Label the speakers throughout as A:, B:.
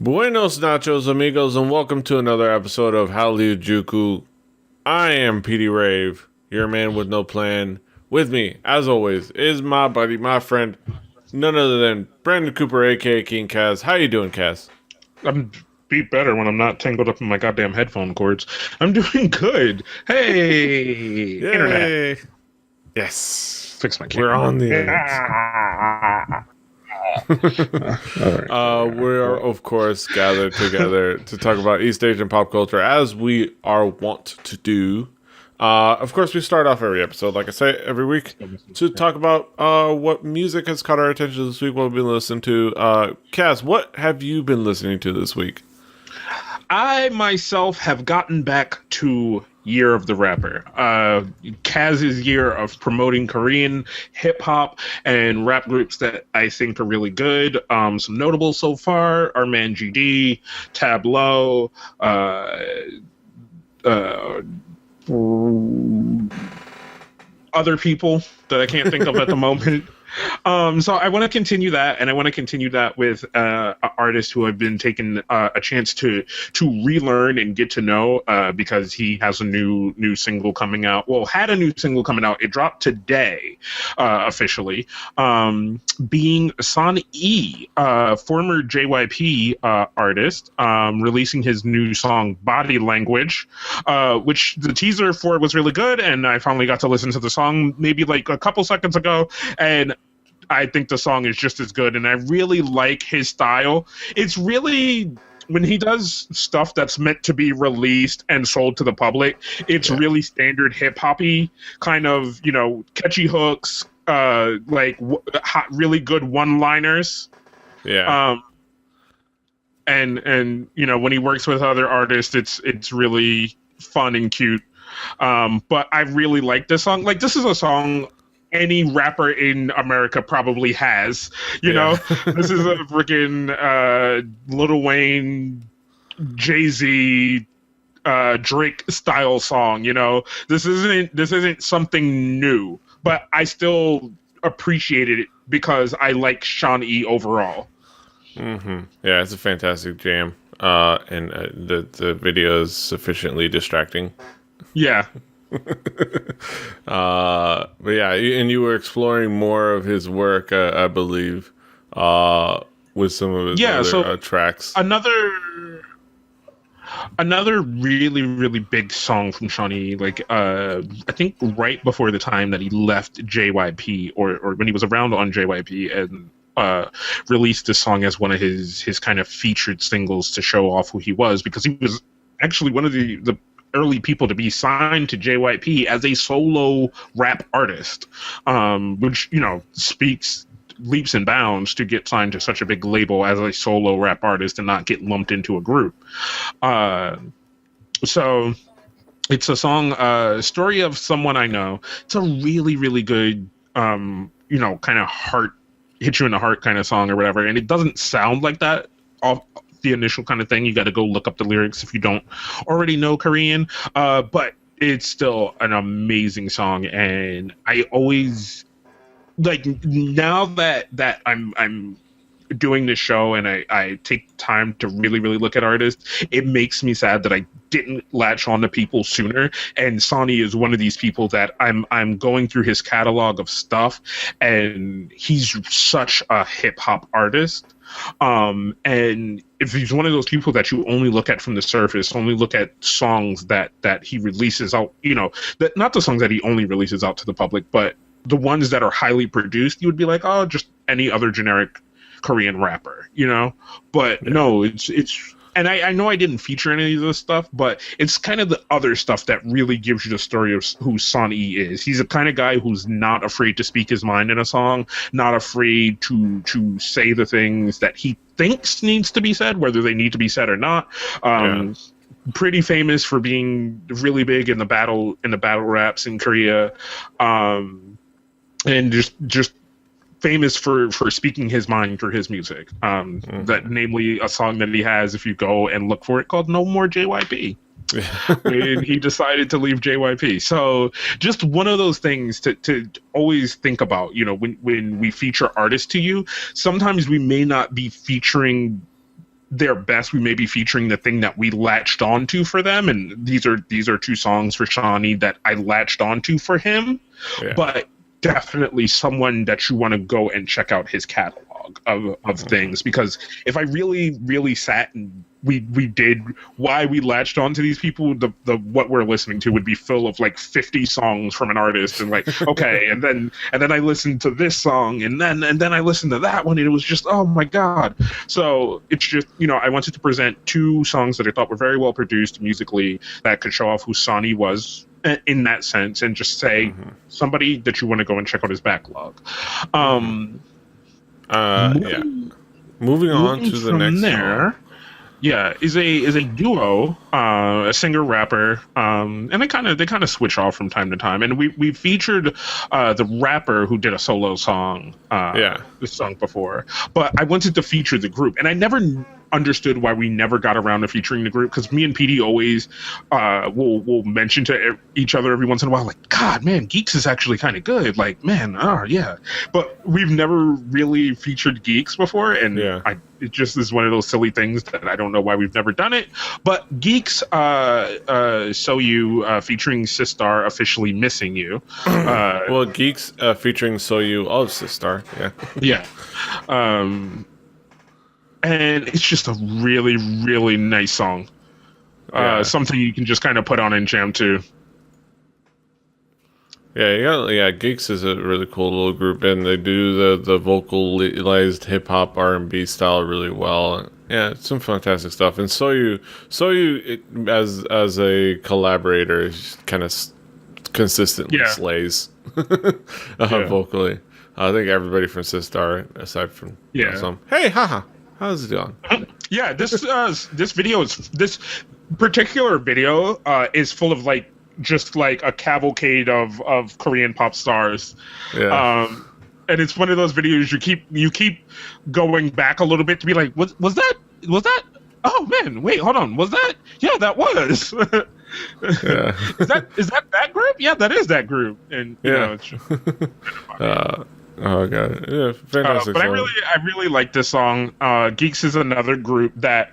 A: Buenos nachos, amigos, and welcome to another episode of Hallyujuku. I am PD Rave, your man with no plan. With me, as always, is my buddy, my friend, none other than Brandon Cooper, aka King Kaz. How you doing, Kaz?
B: I'm beat better when I'm not tangled up in my goddamn headphone cords. I'm doing good. Hey, internet.
A: Yay! Yes,
B: Fix my camera.
A: we're on the internet. We are, of course, gathered together to talk about East Asian pop culture, as we are wont to do. Of course, we start off every episode, like I say, every week, to talk about what music has caught our attention this week, what we've been listening to. Kaz, what have you been listening to this week?
B: I myself have gotten back to Year of the Rapper. Kaz's year of promoting Korean hip-hop and rap groups that I think are really good. Some notables so far are Man GD, Tableau, other people that I can't think of at the moment. So I want to continue that, and I want to continue that with artists who I've been taking a chance to relearn and get to know because he has a new single coming out. Well, had a new single coming out. It dropped today officially. Being Son E, former JYP artist, releasing his new song Body Language, which the teaser for it was really good, and I finally got to listen to the song maybe like a couple seconds ago, and I think the song is just as good, and I really like his style. It's really, when he does stuff that's meant to be released and sold to the public, it's really standard hip-hoppy, kind of, catchy hooks, really good one-liners.
A: Yeah.
B: And when he works with other artists, it's really fun and cute. But I really like this song. Like, this is a song any rapper in America probably has, know. This is a freaking Lil Wayne, Jay-Z, Drake style song. This isn't something new, but I still appreciated it because I like Sean E overall.
A: Mm-hmm. Yeah, it's a fantastic jam, and the video is sufficiently distracting.
B: Yeah.
A: But yeah, and you were exploring more of his work, I believe, with some of his other tracks.
B: Another really, really big song from Shawnee, I think right before the time that he left JYP, or when he was around on JYP, and released this song as one of his kind of featured singles to show off who he was, because he was actually one of the early people to be signed to JYP as a solo rap artist, which, speaks leaps and bounds to get signed to such a big label as a solo rap artist and not get lumped into a group. So it's a song, Story of Someone I Know. It's a really, really good, kind of heart, hit you in the heart kind of song or whatever. And it doesn't sound like that off the initial kind of thing. You got to go look up the lyrics if you don't already know Korean, but it's still an amazing song. And I always now that I'm doing this show and I take time to really, really look at artists, it makes me sad that I didn't latch on to people sooner. And Sonny is one of these people that I'm going through his catalog of stuff, and he's such a hip hop artist. And if he's one of those people that you only look at from the surface, only look at songs that he releases out, that not the songs that he only releases out to the public, but the ones that are highly produced, you would be like, oh, just any other generic Korean rapper, but no, it's, and I know I didn't feature any of this stuff, but it's kind of the other stuff that really gives you the story of who Son E is. He's the kind of guy who's not afraid to speak his mind in a song, not afraid to say the things that he thinks needs to be said, whether they need to be said or not. Pretty famous for being really big in the battle raps in Korea, and just famous for speaking his mind through his music. That namely a song that he has, if you go and look for it, called No More JYP. When he decided to leave JYP. So just one of those things to always think about, when we feature artists to you, sometimes we may not be featuring their best, we may be featuring the thing that we latched onto for them, and these are two songs for Shawnee that I latched onto for him.
A: Yeah.
B: But definitely someone that you want to go and check out his catalog of things, because if I really sat and we did why we latched onto these people, the what we're listening to would be full of like 50 songs from an artist, and like okay, and then I listened to this song, and then I listened to that one, and it was just, oh my god. So it's just, I wanted to present two songs that I thought were very well produced musically that could show off who Sonny was in that sense, and just say somebody that you want to go and check out his backlog.
A: Moving on to the next song.
B: Yeah, is a duo, a singer rapper, and they kind of switch off from time to time. And we featured the rapper who did a solo song, this song before. But I wanted to feature the group, and I never understood why we never got around to featuring the group, because me and PD always will mention to each other every once in a while, like, God, man, Geeks is actually kind of good. Like, man, yeah. But we've never really featured Geeks before, and it just is one of those silly things that I don't know why we've never done it. But Geeks, So You, featuring Sistar, Officially Missing You.
A: Well, Geeks featuring So You of Sistar,
B: yeah. And it's just a really, really nice song. Something you can just kind of put on and jam to.
A: Geeks is a really cool little group, and they do the vocalized hip hop R&B style really well. Yeah, it's some fantastic stuff. And So You as a collaborator is kind of consistently slays vocally. I think everybody from Sistar, aside from some. Hey, haha. How's it going?
B: Yeah, this particular video is full of just a cavalcade of Korean pop stars. Yeah. And it's one of those videos you keep going back a little bit to be like, was that? Oh man, wait, hold on. Was that? Yeah, that was.
A: Yeah.
B: Is that group? Yeah, that is that group. And it's just,
A: oh god, yeah, fantastic.
B: But song. I really like this song. Geeks is another group that,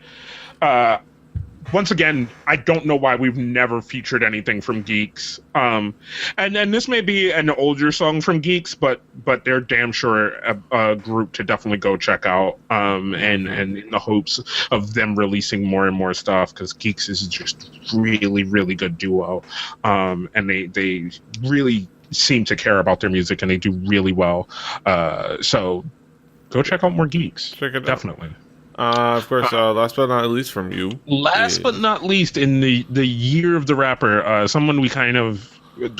B: once again, I don't know why we've never featured anything from Geeks. And this may be an older song from Geeks, but they're damn sure a group to definitely go check out. And in the hopes of them releasing more and more stuff, because Geeks is just really, really good duo. And they really seem to care about their music, and they do really well. So go check out more Geeks.
A: Check it
B: definitely.
A: Of course, last but not least from you.
B: Last but not least, in the year of the rapper, someone we kind of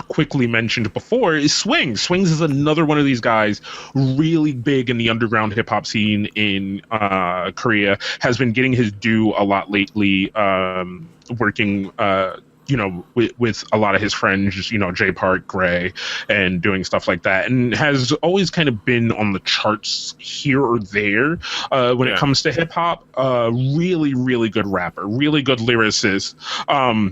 B: quickly mentioned before is Swings. Swings is another one of these guys, really big in the underground hip hop scene in Korea. Has been getting his due a lot lately, working with a lot of his friends, J Park, Gray, and doing stuff like that, and has always kind of been on the charts here or there when it comes to hip hop. Really, really good rapper, really good lyricist. I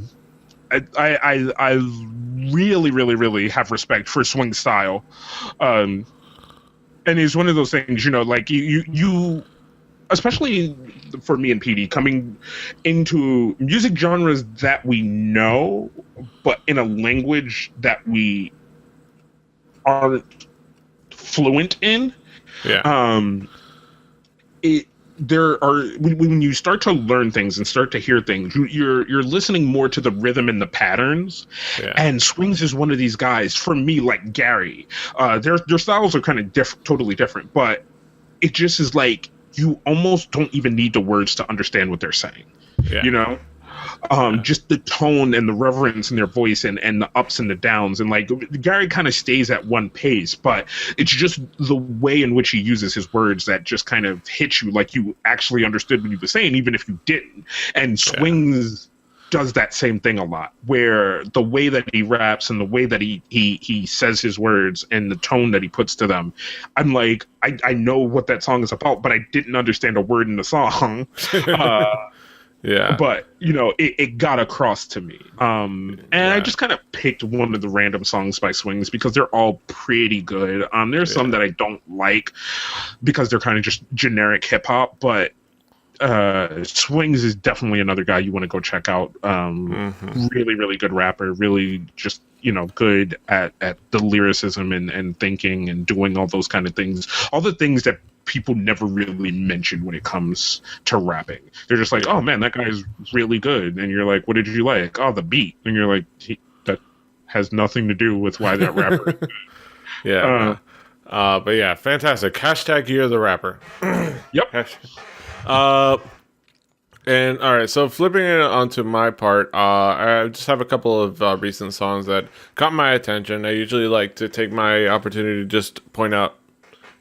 B: really, really, really have respect for Swing style, and it's one of those things, you especially for me and PD, coming into music genres that we know, but in a language that we aren't fluent in. Yeah. When you start to learn things and start to hear things, you're listening more to the rhythm and the patterns. Yeah. And Swings is one of these guys, for me, like Gary. Their styles are kind of totally different, but it just is like, you almost don't even need the words to understand what they're saying. Yeah. Just the tone and the reverence in their voice and the ups and the downs. And Gary kind of stays at one pace, but it's just the way in which he uses his words that just kind of hits you like you actually understood what he was saying, even if you didn't. And Swings does that same thing a lot, where the way that he raps and the way that he says his words and the tone that he puts to them, I'm like, I know what that song is about, but I didn't understand a word in the song.
A: Yeah.
B: But, it got across to me. I just kind of picked one of the random songs by Swings because they're all pretty good. There's some that I don't like because they're kind of just generic hip hop, but Swings is definitely another guy you want to go check out. Really, really good rapper. Really just, good at the lyricism and thinking and doing all those kind of things. All the things that people never really mention when it comes to rapping. They're just like, oh man, that guy's really good. And you're like, what did you like? Oh, the beat. And you're like, that has nothing to do with why that rapper is good.
A: Yeah. But yeah, fantastic. Hashtag Year of the Rapper.
B: Yep.
A: And all right, so flipping it onto my part, I just have a couple of recent songs that caught my attention. I usually like to take my opportunity to just point out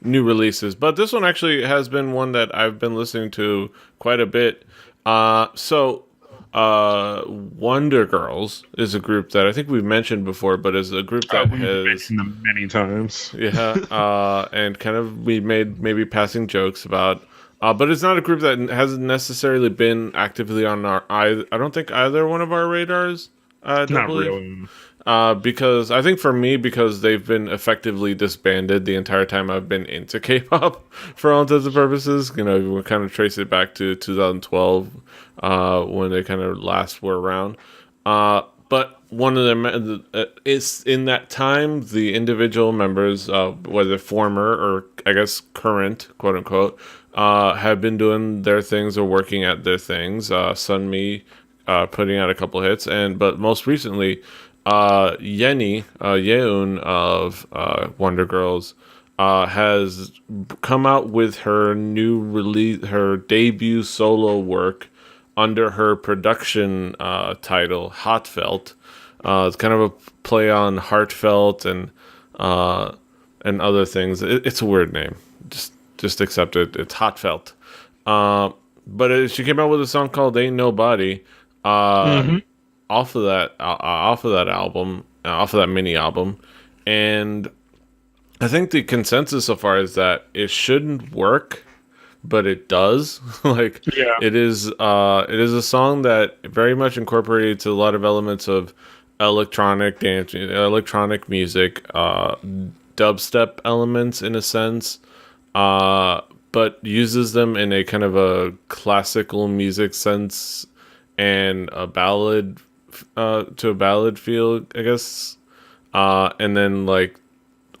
A: new releases, but this one actually has been one that I've been listening to quite a bit. Wonder Girls is a group that I think we've mentioned before, but is a group that
B: we've
A: has
B: mentioned them many times.
A: Yeah, and kind of we made maybe passing jokes about. But it's not a group that hasn't necessarily been actively on I don't think either one of our radars.
B: Not really.
A: Because I think for me, because they've been effectively disbanded the entire time I've been into K-pop for all intents and purposes. We kind of trace it back to 2012 when they kind of last were around. But one of them is in that time, the individual members, whether former or I guess current, quote unquote, have been doing their things or working at their things. Sunmi putting out a couple hits, but most recently, Yeun of Wonder Girls has come out with her new release, her debut solo work under her production title, Hotfelt. It's kind of a play on heartfelt and other things. It's a weird name. Just accept it. It's Hotfelt. But she came out with a song called "Ain't Nobody." Off of that album, off of that mini album, and I think the consensus so far is that it shouldn't work, but it does. It is a song that very much incorporates a lot of elements of electronic dance, electronic music, dubstep elements in a sense, but uses them in a kind of a classical music sense and a ballad to a ballad feel, I guess, and then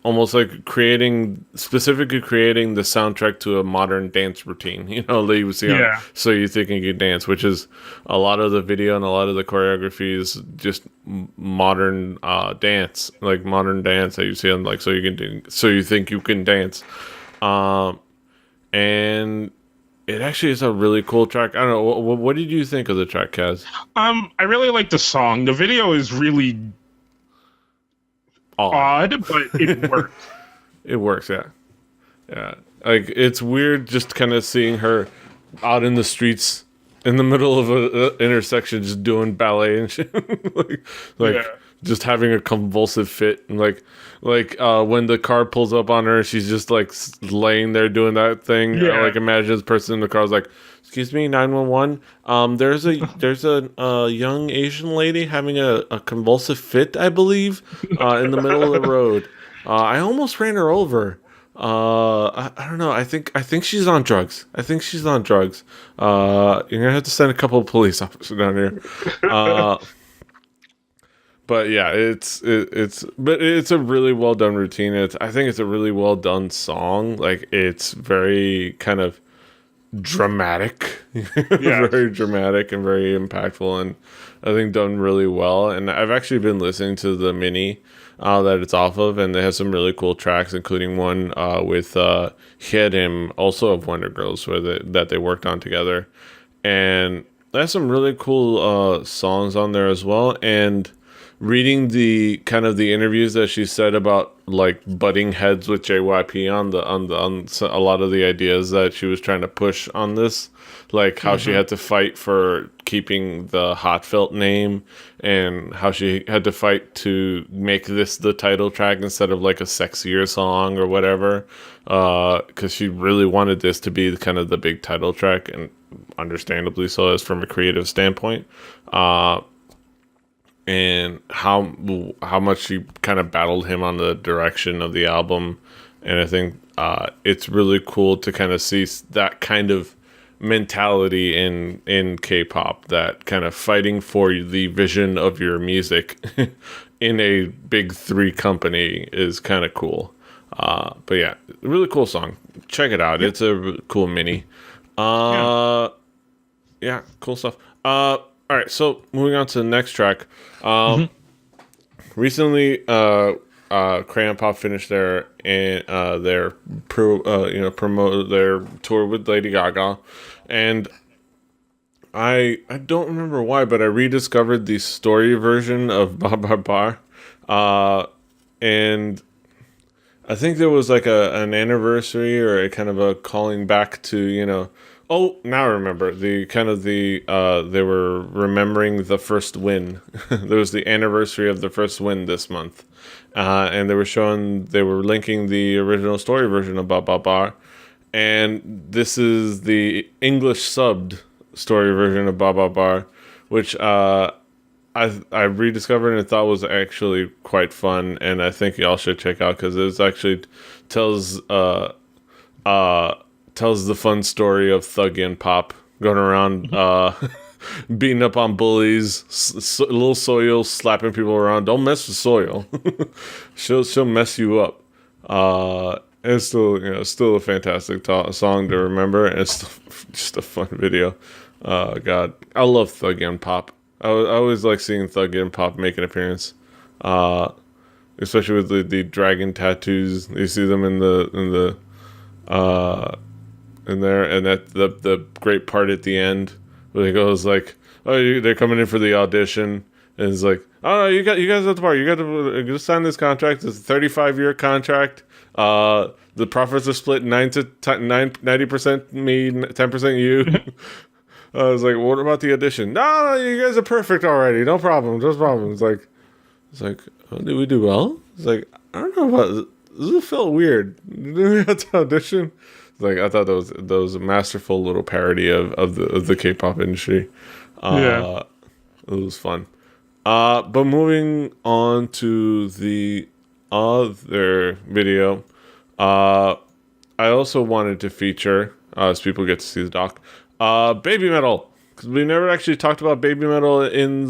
A: almost like specifically creating the soundtrack to a modern dance routine, that you would see on So You Think You Can Dance, which is a lot of the video and a lot of the choreography is just modern dance, like modern dance that you see on So You Think You Can Dance, and it actually is a really cool track. I don't know, what did you think of the track, Kaz?
B: I really like the song. The video is really odd, but it works.
A: It works, yeah. It's weird just kind of seeing her out in the streets in the middle of an intersection just doing ballet and shit. Just having a convulsive fit, and when the car pulls up on her, she's just laying there doing that thing. Imagine this person in the car is like, "Excuse me, 911. There's a young Asian lady having a convulsive fit, I believe, in the middle of the road. I almost ran her over. I don't know. I think she's on drugs. You're gonna have to send a couple of police officers down here." But yeah, it's a really well done routine. I think it's a really well done song. It's very kind of dramatic, very dramatic and very impactful, and I think done really well. And I've actually been listening to the mini that it's off of, and they have some really cool tracks, including one with Hyerim, also of Wonder Girls, that they worked on together, and there's some really cool songs on there as well. And reading the kind of the interviews that she said about butting heads with JYP on a lot of the ideas that she was trying to push on this, how she had to fight for keeping the Hotfelt name, and how she had to fight to make this the title track instead of a sexier song or whatever, because she really wanted this to be kind of the big title track, and understandably so, as from a creative standpoint. And how much she kind of battled him on the direction of the album. And I think it's really cool to kind of see that kind of mentality in K-pop, that kind of fighting for the vision of your music in a big three company is kind of cool. But yeah, really cool song. Check it out. Yep. It's a cool mini. Yeah, cool stuff. All right, so moving on to the next track. Recently, Crayon Pop finished their promote their tour with Lady Gaga, and I don't remember why, but I rediscovered the story version of Ba Ba Ba, and I think there was like an anniversary or a kind of a calling back to, Oh, now I remember. They were remembering the first win. There was the anniversary of the first win this month. And they were linking the original story version of Ba Ba Ba. And this is the English subbed story version of Ba Ba Ba, which I rediscovered and thought was actually quite fun. And I think y'all should check out because it actually tells the fun story of Thug and Pop going around beating up on bullies, little Soil slapping people around. Don't mess with Soil. she'll mess you up. It's still a fantastic song to remember, and it's just a fun video. God, I love Thug and Pop. I always like seeing Thug and Pop make an appearance, especially with the dragon tattoos. You see them in there, and that the great part at the end where he goes like, "Oh, they're coming in for the audition," and it's like, "Oh, no, you guys have the part. You got to sign this contract. It's a 35-year contract. The profits are split 90% me, 10% you." I was like, "What about the audition?" No, you guys are perfect already. No problem. It's like, oh, did we do well? It's like, I don't know about this. Felt weird. Did we have to audition? Like, I thought that was a masterful little parody of the K-pop industry. It was fun. But moving on to the other video, I also wanted to feature, as people get to see the doc, Baby Metal. Because we never actually talked about Baby Metal in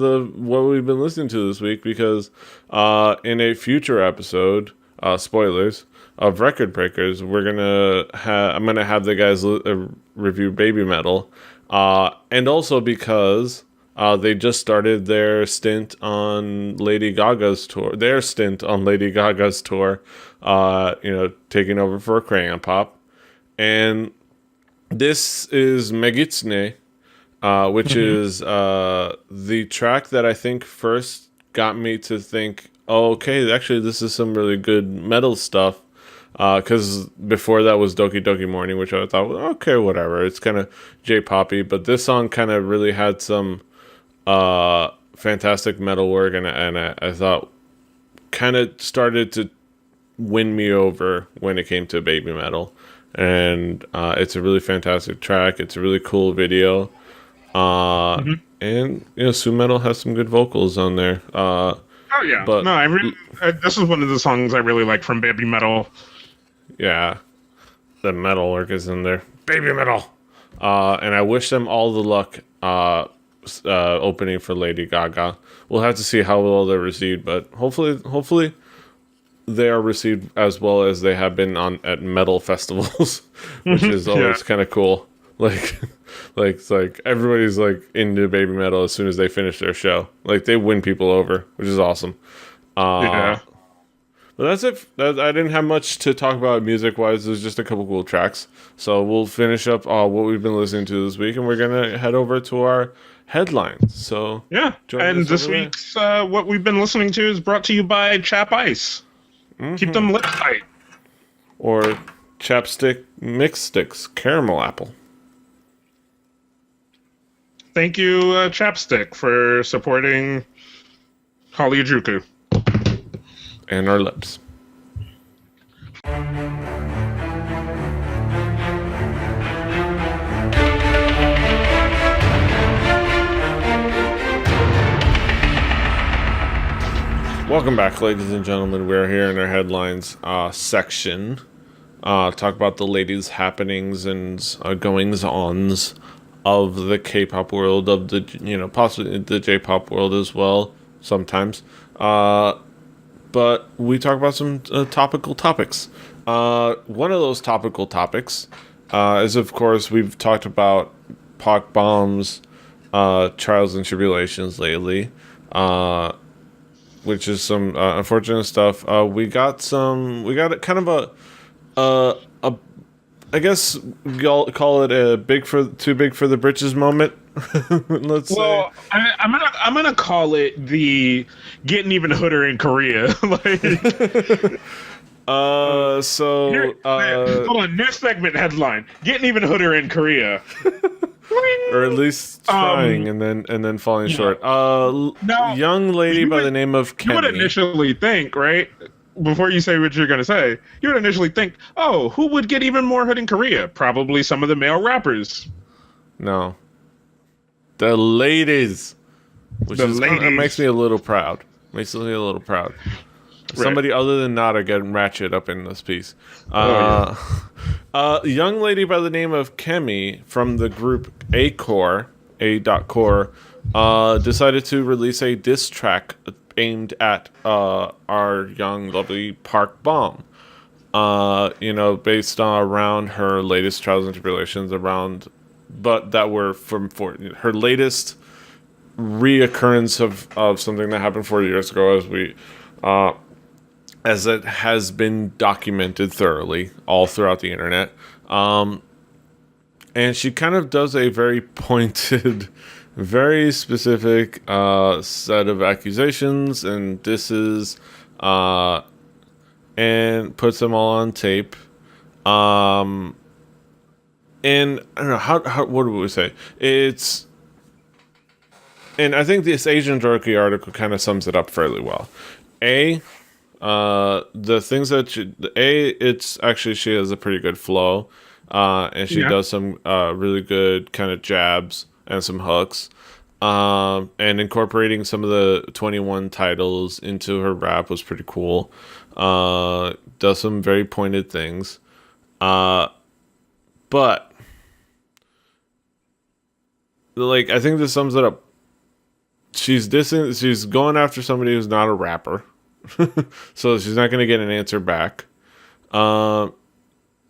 A: what we've been listening to this week, because in a future episode, spoilers, of Record Breakers, I'm gonna have the guys review Baby Metal, and also because they just started their stint on Lady Gaga's tour. Taking over for Crayon Pop, and this is Megitsune, which is the track that I think first got me to think, oh, okay, actually this is some really good metal stuff. Because before that was Doki Doki Morning, which I thought, well, okay, whatever. It's kind of J-poppy, but this song kind of really had some fantastic metal work, and I thought kind of started to win me over when it came to Baby Metal. And it's a really fantastic track. It's a really cool video. And Su Metal has some good vocals on there.
B: Oh yeah, but no, this is one of the songs I really like from Baby Metal.
A: Yeah, the metal work is in there. Baby Metal. And I wish them all the luck opening for Lady Gaga. We'll have to see how well they're received, but hopefully they are received as well as they have been at metal festivals, which is always kind of cool. Like it's like everybody's like into Baby Metal as soon as they finish their show. Like they win people over, which is awesome. But that's it. I didn't have much to talk about music-wise. There's just a couple cool tracks. So we'll finish up what we've been listening to this week, and we're going to head over to our headlines. So
B: yeah, and this week's what we've been listening to is brought to you by Chap Ice. Keep them lips tight.
A: Or Chapstick Mix Sticks Caramel Apple.
B: Thank you, Chapstick, for supporting Hallyujuku.
A: And our lips. Welcome back, ladies and gentlemen. We're here in our headlines section. Talk about the latest happenings and goings-ons. of the K-pop world, of the possibly the J-pop world as well sometimes. But we talk about some topical topics. One of those topical topics is, of course, we've talked about Park Bom's trials and tribulations lately, which is some unfortunate stuff. We got kind of a I guess y'all call it a too big for the britches moment. Let's say.
B: I'm gonna call it the getting even hooder in Korea. Hold on, new segment headline: getting even hooder in Korea.
A: Or at least trying and then falling short. Now, young lady by the name of Kemy.
B: You would initially think, right? Before you say what you're going to say, you would initially think, oh, who would get even more hood in Korea? Probably some of the male rappers.
A: No. The ladies. It makes me a little proud. Right. Somebody other than Nada getting ratchet up in this piece. A young lady by the name of Kemy from the group A.Core decided to release a diss track aimed at our young, lovely Park Bom. Based on around her latest trials and tribulations but that were for her latest reoccurrence of something that happened 4 years ago, as it has been documented thoroughly all throughout the internet. And she kind of does a very pointed, very specific set of accusations and disses, and puts them all on tape. And I don't know how what do we say? And I think this Asian Jerky article kind of sums it up fairly well. The things that it's actually, she has a pretty good flow, and she does some really good kind of jabs and some hooks, and incorporating some of the 21 titles into her rap was pretty cool. Does some very pointed things, but I think this sums it up. She's going after somebody who's not a rapper. So she's not going to get an answer back.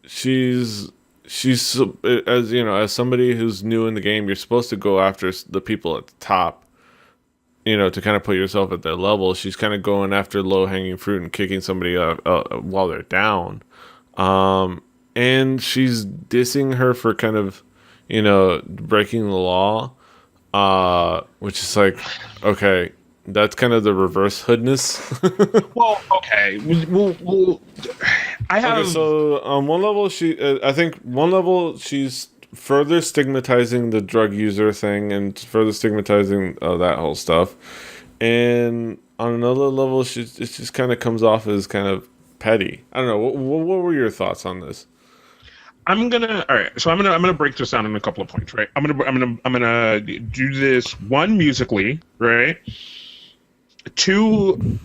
A: She's as somebody who's new in the game, you're supposed to go after the people at the top, to kind of put yourself at their level. She's kind of going after low hanging fruit and kicking somebody while they're down. And she's dissing her for kind of, breaking the law, which is like, okay. That's kind of the reverse hoodness.
B: Well, okay. Well, I have.
A: Okay, so on one level, she's further stigmatizing the drug user thing and further stigmatizing that whole stuff. And on another level, it just kind of comes off as kind of petty. I don't know. What were your thoughts on this?
B: All right. So I'm gonna break this down in a couple of points, right? I'm gonna do this one musically, right? 2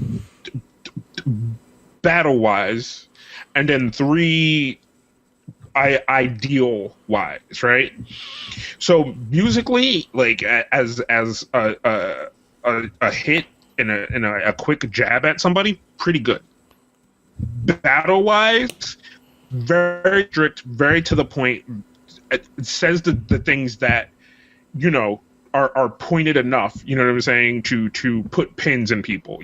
B: battle wise, and then 3 ideal wise, right? So musically, as a hit and a quick jab at somebody, pretty good. Battle wise, very strict, very to the point. It says the things that are pointed enough, you know what I'm saying, to put pins in people,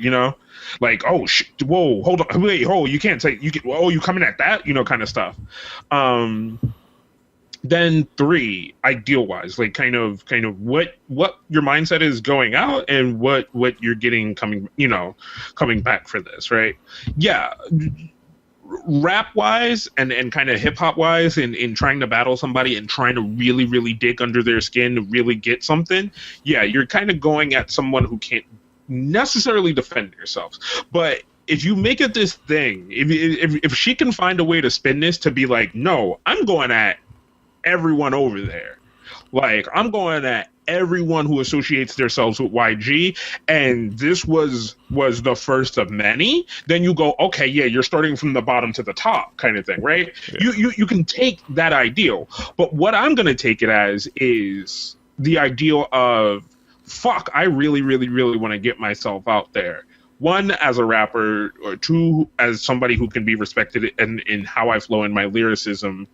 B: like, oh, whoa, hold on, wait, you can't say, you coming at that, kind of stuff. Then 3, ideal wise, kind of what your mindset is going out and what you're getting coming back for this, right? Yeah. Rap wise and kind of hip hop wise, in trying to battle somebody and trying to really, really dig under their skin to really get something. Yeah, you're kind of going at someone who can't necessarily defend yourselves. But if you make it this thing, if she can find a way to spin this to be like, no, I'm going at everyone over there. Like, I'm going at everyone who associates themselves with YG, and this was the first of many. Then you go, okay, yeah, you're starting from the bottom to the top, kind of thing, right?
A: Yeah.
B: You can take that ideal, but what I'm gonna take it as is the ideal of, fuck, I really, really, really want to get myself out there. One, as a rapper, or two, as somebody who can be respected in how I flow in my lyricism,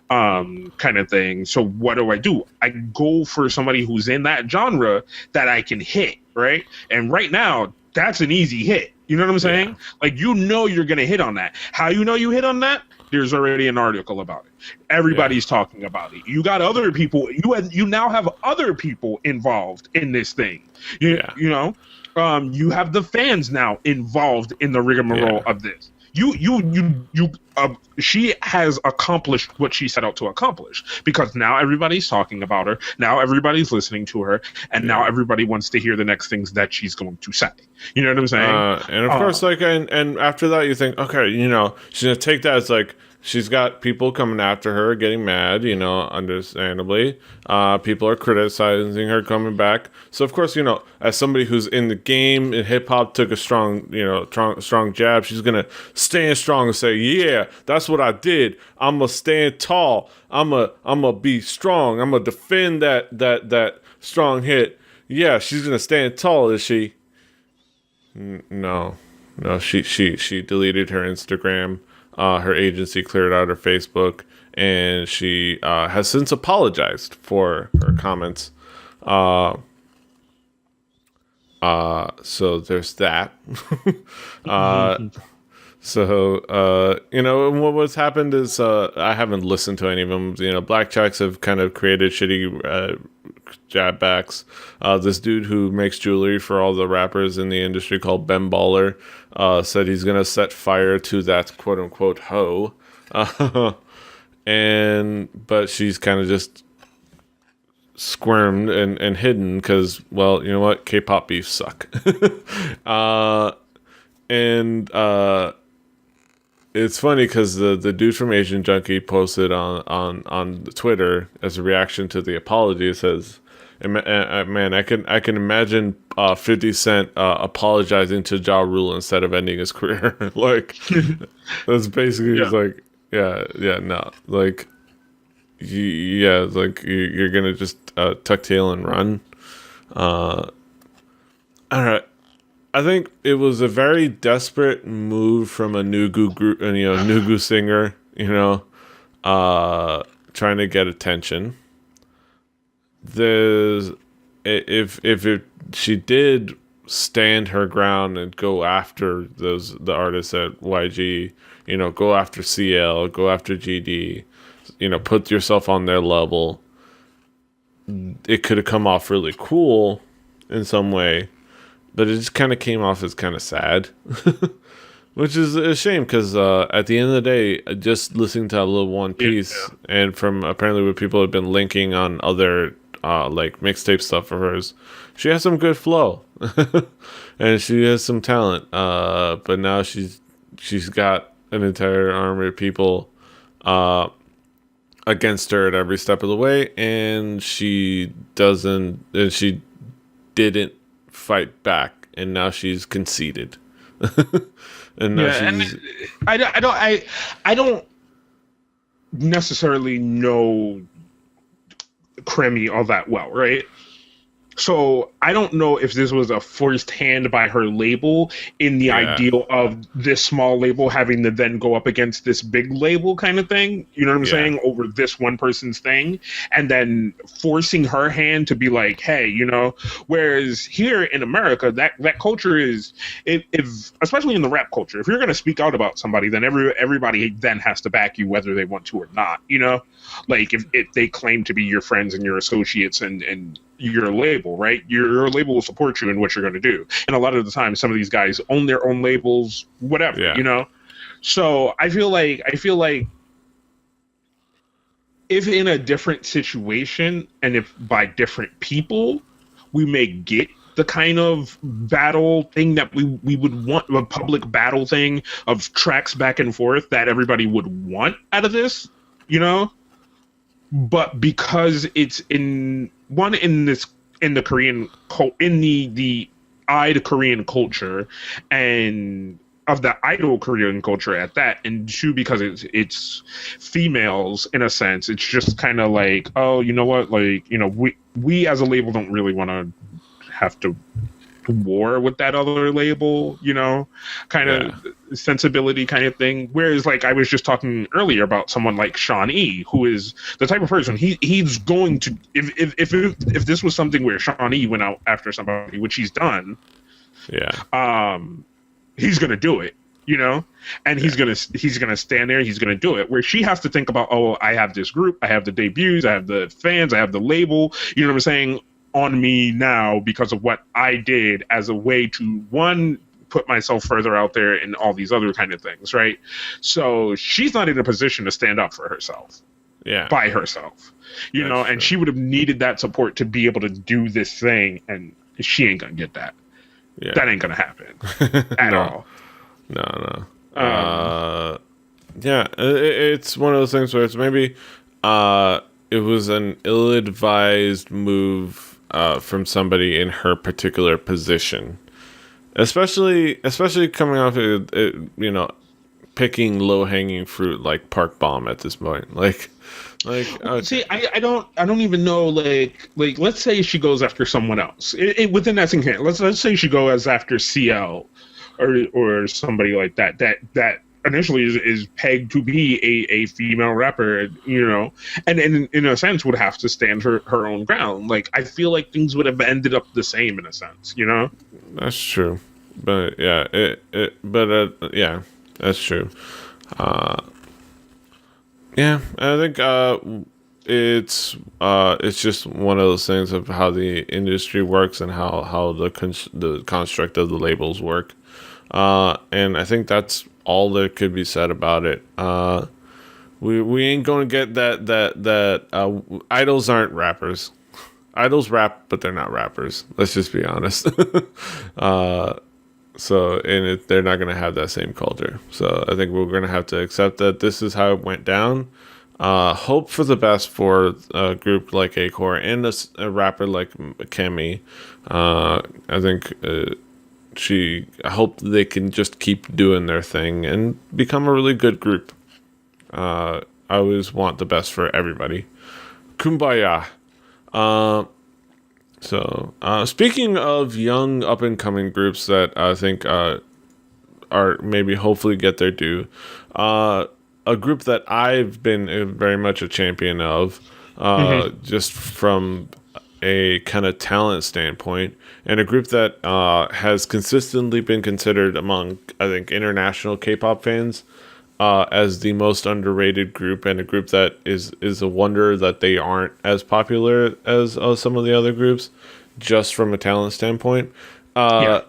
B: kind of thing. So what do? I go for somebody who's in that genre that I can hit, right? And right now, that's an easy hit. You know what I'm saying?
A: Yeah.
B: Like, you know you're going to hit on that. How you know you hit on that? There's already an article about it. Everybody's talking about it. You got other people. You now have other people involved in this thing. You know? You have the fans now involved in the rigmarole of this. She has accomplished what she set out to accomplish, because now everybody's talking about her. Now everybody's listening to her, and now everybody wants to hear the next things that she's going to say. You know what I'm saying?
A: And of course, like, and after that, you think, okay, you know, she's gonna take that as like, she's got people coming after her, getting mad, you know, understandably. People are criticizing her coming back. So, of course, you know, as somebody who's in the game and hip hop took a strong, you know, strong jab, she's going to stand strong and say, yeah, that's what I did. I'm going to stand tall. I'm going to be strong. I'm going to defend that strong hit. Yeah, she's going to stand tall, is she? No, she deleted her Instagram. Her agency cleared out her Facebook, and she has since apologized for her comments. So there's that. So, you know, what's happened is I haven't listened to any of them. You know, Black Checks have kind of created shitty jab backs. This dude who makes jewelry for all the rappers in the industry called Ben Baller said he's going to set fire to that quote-unquote hoe. But she's kind of just squirmed and hidden because, well, you know what? K-pop beefs suck. It's funny because the dude from Asian Junkie posted on Twitter as a reaction to the apology. It says, "Man, I can imagine 50 Cent apologizing to Ja Rule instead of ending his career." Like, that's basically just like, no, like, you're gonna just tuck tail and run. All right. I think it was a very desperate move from a Nugu group, Nugu singer, trying to get attention. She did stand her ground and go after the artists at YG, go after CL, go after GD, put yourself on their level. It could have come off really cool in some way. But it just kind of came off as kind of sad, which is a shame because at the end of the day, just listening to that little one piece and from apparently what people have been linking on other like mixtape stuff of hers, she has some good flow and she has some talent. But now she's got an entire army of people against her at every step of the way, and she didn't fight back, and now she's conceded. And now she's...
B: and I don't necessarily know Kemy all that well, right? So I don't know if this was a forced hand by her label in the ideal of this small label having to then go up against this big label kind of thing. You know what I'm saying? Over this one person's thing. And then forcing her hand to be like, hey, whereas here in America, that culture is, if especially in the rap culture, if you're going to speak out about somebody, then everybody then has to back you whether they want to or not, Like if they claim to be your friends and your associates and your label, right? Your label will support you in what you're going to do. And a lot of the time, some of these guys own their own labels, whatever, So I feel like if in a different situation and if by different people, we may get the kind of battle thing that we would want, a public battle thing of tracks back and forth that everybody would want out of this, but because it's in the Korean in the eyed Korean culture, and of the idol Korean culture at that, and two, because it's females in a sense, it's just kind of like, oh, you know what, like, you know, we as a label don't really want to have to war with that other label, you know, kind of sensibility kind of thing. Whereas, like, I was just talking earlier about someone like Sean E, who is the type of person he's going to, if this was something where Sean E went out after somebody, which he's done, he's gonna do it, you know, and he's gonna stand there, he's gonna do it. Where she has to think about, oh, I have this group, I have the debuts, I have the fans, I have the label, you know what I'm saying, on me now because of what I did, as a way to, one, put myself further out there and all these other kind of things, right? So she's not in a position to stand up for herself by herself, you know, and she would have needed that support to be able to do this thing, and she ain't gonna get that. That ain't gonna happen at all.
A: No. It's one of those things where it's maybe it was an ill-advised move from somebody in her particular position, especially coming off you know, picking low-hanging fruit like Park Bom at this point. Like okay.
B: See, I don't even know, like let's say she goes after someone else within that same case. Let's say she goes after CL or somebody like that initially is pegged to be a female rapper, you know, and in a sense would have to stand her own ground. Like, I feel like things would have ended up the same in a sense, you know.
A: That's true, but that's true. I think it's just one of those things of how the industry works and how the construct of the labels work. And I think that's all there could be said about it. We ain't gonna get that idols aren't rappers. Idols rap, but they're not rappers. Let's just be honest. They're not gonna have that same culture. So I think we're gonna have to accept that this is how it went down. Hope for the best for a group like Acor and a rapper like Kemy. I think I hope they can just keep doing their thing and become a really good group. I always want the best for everybody. Kumbaya. Speaking of young up and coming groups that I think are maybe hopefully get their due, a group that I've been very much a champion of, just from a kind of talent standpoint, and a group that has consistently been considered among, I think, international K-pop fans as the most underrated group, and a group that is a wonder that they aren't as popular as some of the other groups, just from a talent standpoint. I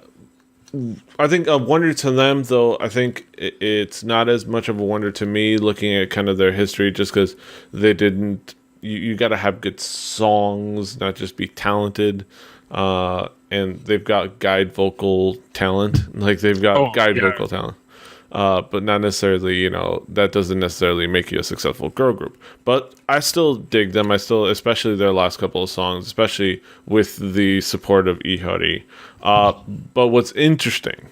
A: think a wonder to them, though. I think it's not as much of a wonder to me, looking at kind of their history, just because they didn't. You got to have good songs, not just be talented. And they've got guide vocal talent. Like, they've got vocal talent. But not necessarily, you know, that doesn't necessarily make you a successful girl group. But I still dig them. Especially their last couple of songs, especially with the support of Ihori. But what's interesting,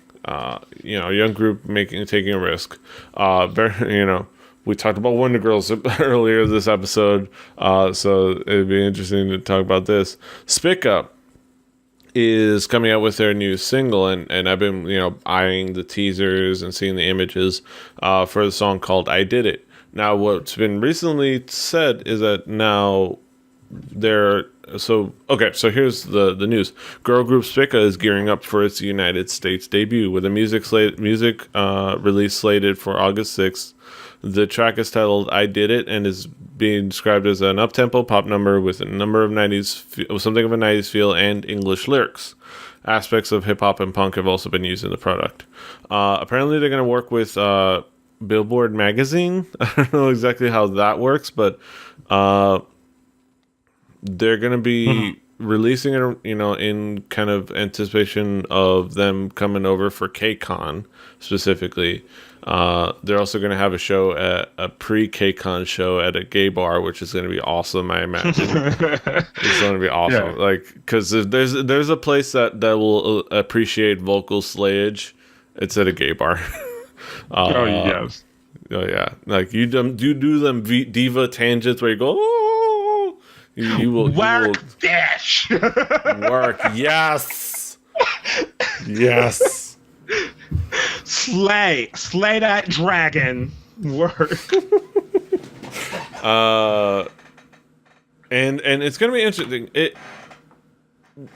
A: you know, young group taking a risk. We talked about Wonder Girls earlier this episode, so it'd be interesting to talk about this. Spica is coming out with their new single, and I've been, you know, eyeing the teasers and seeing the images for the song called I Did It. Now, what's been recently said is that now so here's the news. Girl group Spica is gearing up for its United States debut with a music release slated for August 6th. The track is titled I Did It and is being described as an up-tempo pop number with a number of something of a 90s feel and English lyrics. Aspects of hip-hop and punk have also been used in the product. Apparently they're going to work with Billboard magazine. I don't know exactly how that works, but they're going to be releasing it, you know, in kind of anticipation of them coming over for KCON specifically. They're also going to have a show at a pre-KCON show at a gay bar, which is going to be awesome. I imagine it's going to be awesome.
B: Yeah.
A: Like, because there's a place that will appreciate vocal slayage. It's at a gay bar.
B: Oh yes.
A: Oh yeah, like you do them diva tangents where you go. Oh! You will
B: dash.
A: work. Yes. Yes.
B: Slay that dragon. Work.
A: And it's gonna be interesting.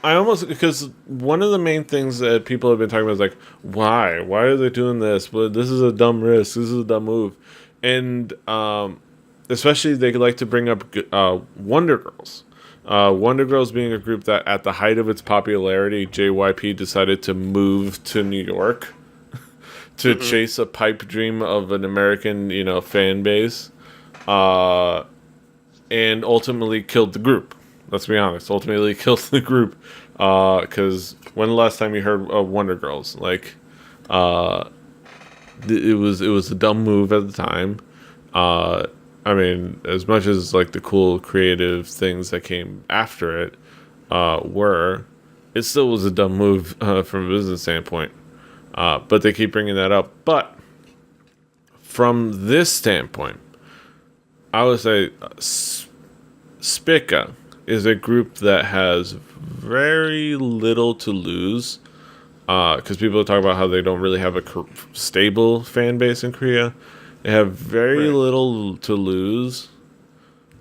A: I almost, because one of the main things that people have been talking about is like, why are they doing this? Well, this is a dumb risk. This is a dumb move, and especially they like to bring up Wonder Girls. Wonder Girls being a group that at the height of its popularity, JYP decided to move to New York to chase a pipe dream of an American, fan base, and ultimately killed the group. Let's be honest. Ultimately killed the group. Because when the last time you heard of Wonder Girls? Like, it was a dumb move at the time. I mean, as much as like the cool creative things that came after it it still was a dumb move from a business standpoint. But they keep bringing that up. But from this standpoint, I would say Spica is a group that has very little to lose, because people talk about how they don't really have a stable fan base in Korea. They have very little to lose,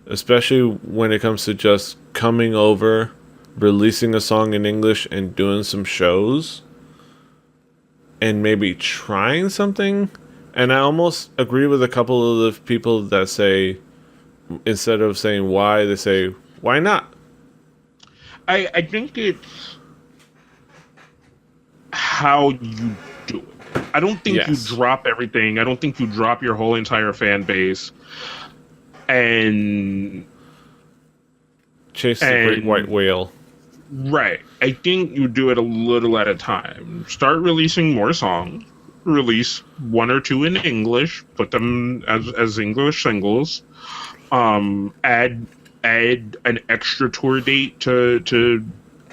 A: especially when it comes to just coming over, releasing a song in English and doing some shows, and maybe trying something. And I almost agree with a couple of the people that say, instead of saying why, they say, why not?
B: I think it's how you do it. I don't think you drop everything. I don't think you drop your whole entire fan base and
A: chase the great white whale.
B: Right. I think you do it a little at a time. Start releasing more songs. Release one or two in English. Put them as English singles. Add an extra tour date to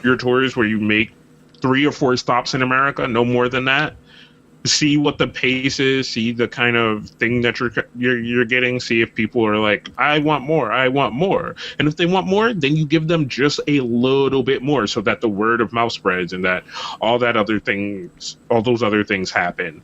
B: your tours where you make 3 or 4 stops in America, no more than that. See what the pace is, see the kind of thing that you're getting, see if people are like, I want more. And if they want more, then you give them just a little bit more so that the word of mouth spreads and that all those other things happen,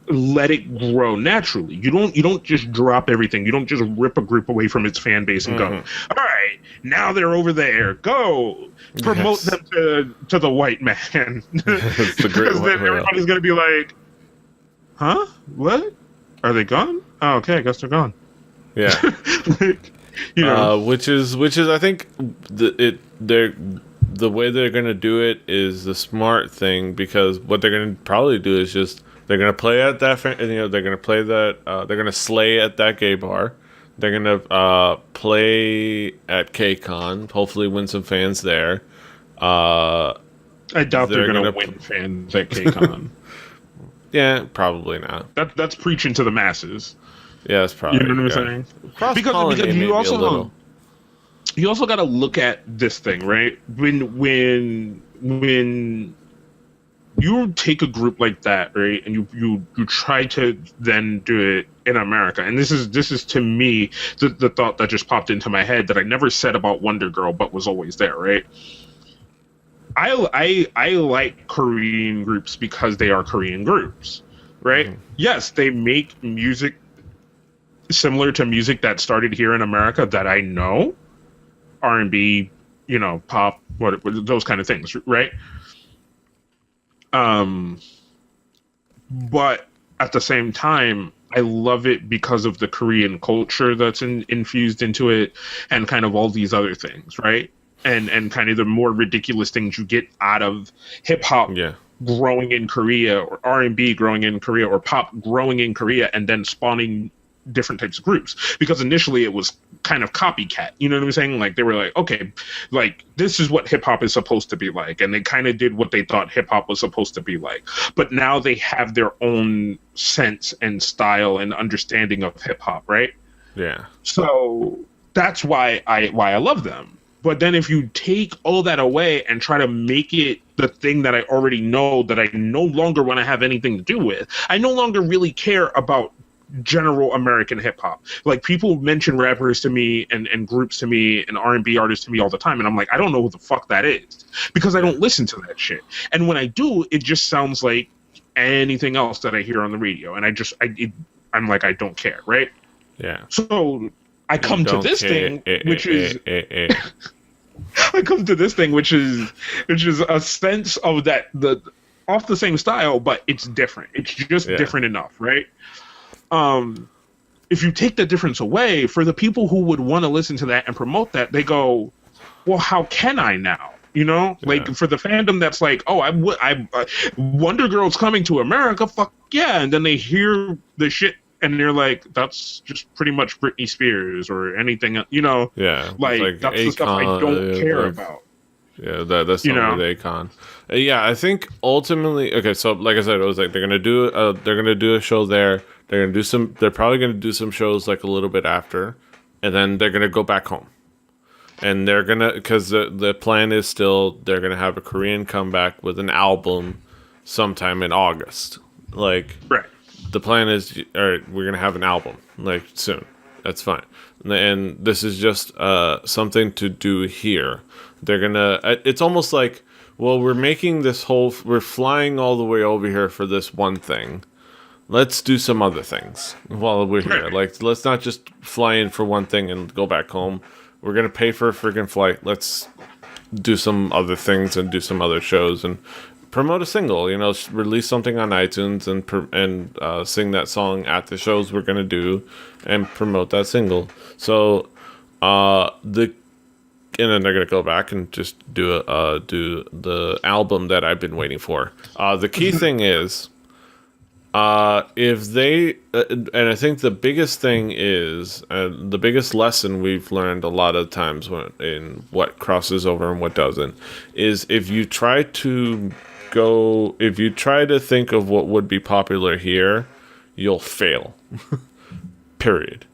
B: let it grow naturally. You don't just drop everything. You don't just rip a group away from its fan base and go, all right, now they're over there. Go promote them to the white man. Because then everybody's going to be like, huh? What? Are they gone? Oh, okay, I guess they're gone.
A: Yeah. Which is I think the way they're going to do it is the smart thing, because what they're going to probably do is just they're going to play at that, they're going to play that, they're going to slay at that gay bar. They're going to play at KCON, hopefully win some fans there.
B: I doubt they're going to win fans at KCON.
A: Yeah, probably not.
B: That's preaching to the masses.
A: Yeah, that's probably.
B: You know what I'm saying? Because you also got to look at this thing, right? When you take a group like that, right, and you try to then do it in America, and this is to me the thought that just popped into my head that I never said about Wonder Girl but was always there, right? I like Korean groups because they are Korean groups, right? Mm-hmm. Yes, they make music similar to music that started here in America that I know, R&B, pop, what those kind of things, right? But at the same time, I love it because of the Korean culture that's infused into it, and kind of all these other things, right? And kind of the more ridiculous things you get out of hip hop growing in Korea, or R&B growing in Korea, or pop growing in Korea, and then spawning different types of groups, because initially it was kind of copycat. You know what I'm saying? Like they were like, okay, like this is what hip hop is supposed to be like, and they kind of did what they thought hip hop was supposed to be like. But now they have their own sense and style and understanding of hip hop, right?
A: Yeah.
B: So that's why I love them. But then if you take all that away and try to make it the thing that I already know, that I no longer want to have anything to do with, I no longer really care about general American hip hop. Like people mention rappers to me and groups to me and R&B artists to me all the time, and I'm like, I don't know who the fuck that is, because I don't listen to that shit. And when I do, it just sounds like anything else that I hear on the radio, and I'm like, I don't care, right?
A: Yeah.
B: So I come to this thing, which is I come to this thing, which is a sense of that off the same style, but it's different. It's just different enough, right? If you take the difference away, for the people who would want to listen to that and promote that, they go, well, how can I now? You know, like for the fandom that's like, oh, Wonder Girl's coming to America, fuck yeah, and then they hear the shit and they're like, that's just pretty much Britney Spears or anything, you know?
A: Yeah,
B: like that's Akon, the stuff I don't care about.
A: Yeah, that's not with Akon. Yeah, I think ultimately, okay. So, like I said, it was like they're gonna do a show there. They're probably gonna do some shows like a little bit after, and then they're gonna go back home. And they're gonna, because the plan is still they're gonna have a Korean comeback with an album sometime in August. Like,
B: right.
A: The plan is, all right, we're gonna have an album like soon. That's fine. And this is just something to do here. They're gonna. It's almost like, well, we're flying all the way over here for this one thing. Let's do some other things while we're here. Like, let's not just fly in for one thing and go back home. We're gonna pay for a freaking flight. Let's do some other things and do some other shows and promote a single. You know, release something on iTunes and sing that song at the shows we're gonna do and promote that single. So and then they're gonna go back and just do the album that I've been waiting for. The key thing is, if they and I think the biggest thing is the biggest lesson we've learned a lot of times in what crosses over and what doesn't is if you try to think of what would be popular here, you'll fail. Period.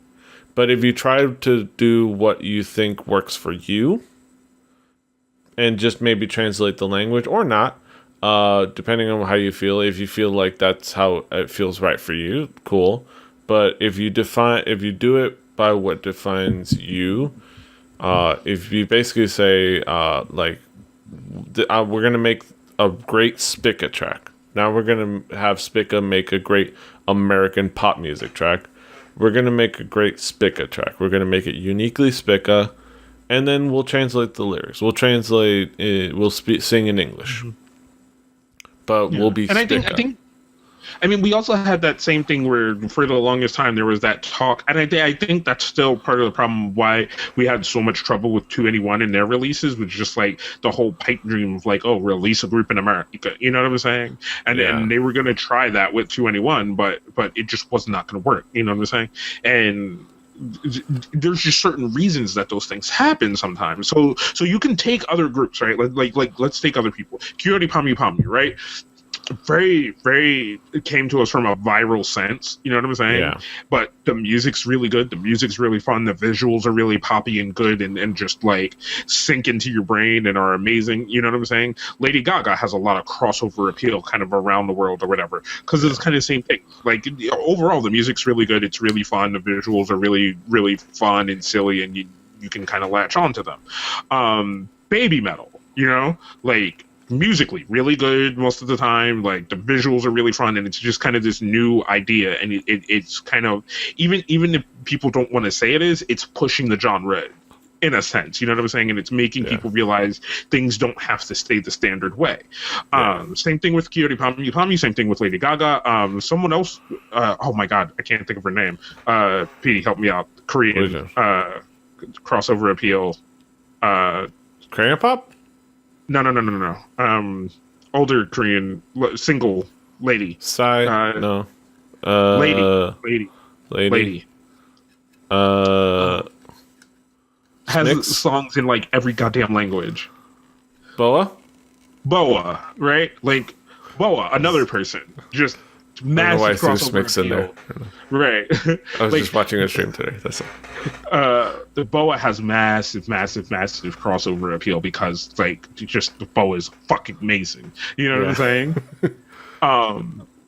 A: But if you try to do what you think works for you and just maybe translate the language or not, depending on how you feel, if you feel like that's how it feels right for you, cool. But if you do it by what defines you, if you basically say, we're going to make a great Spica track. Now we're going to have Spica make a great American pop music track. We're going to make a great Spica track. We're going to make it uniquely Spica, and then we'll translate the lyrics. We'll translate it, sing in English. But we'll be Spica.
B: I mean, we also had that same thing where for the longest time there was that talk, and I think that's still part of the problem why we had so much trouble with 2NE1 and their releases, was just like the whole pipe dream of like, oh, release a group in America, you know what I'm saying? And they were going to try that with 2NE1, but it just was not going to work, you know what I'm saying? And there's just certain reasons that those things happen sometimes. So you can take other groups, right? Like let's take other people. Kyori Pami Pami, right? Very, very, it came to us from a viral sense, you know what I'm saying?
A: Yeah.
B: But the music's really good. The music's really fun. The visuals are really poppy and good and just like sink into your brain and are amazing. You know what I'm saying? Lady Gaga has a lot of crossover appeal kind of around the world or whatever, because it's kind of the same thing. Like overall, the music's really good. It's really fun. The visuals are really, really fun and silly, and you can kind of latch onto them. Baby metal, you know, like, musically really good most of the time. Like the visuals are really fun, and it's just kind of this new idea, and it's kind of, even if people don't want to say it is, it's pushing the genre in a sense, you know what I'm saying? And it's making people realize things don't have to stay the standard way. Same thing with Kyori Pami Pami, same thing with Lady Gaga. Someone else, oh my god, I can't think of her name. Petey, help me out. Korean crossover appeal.
A: Korean pop?
B: No. Older Korean single lady.
A: No.
B: Lady.
A: Uh,
B: Has
A: Snicks?
B: songs in like every goddamn language.
A: Boa?
B: Boa, right? Like Boa, another person, just
A: I don't know why I
B: massive
A: threw
B: crossover
A: Smix in there.
B: appeal, right?
A: I was
B: Like
A: just watching a stream today. That's all.
B: the Boa has massive crossover appeal because like just the Boa is fucking amazing. You know what I'm saying?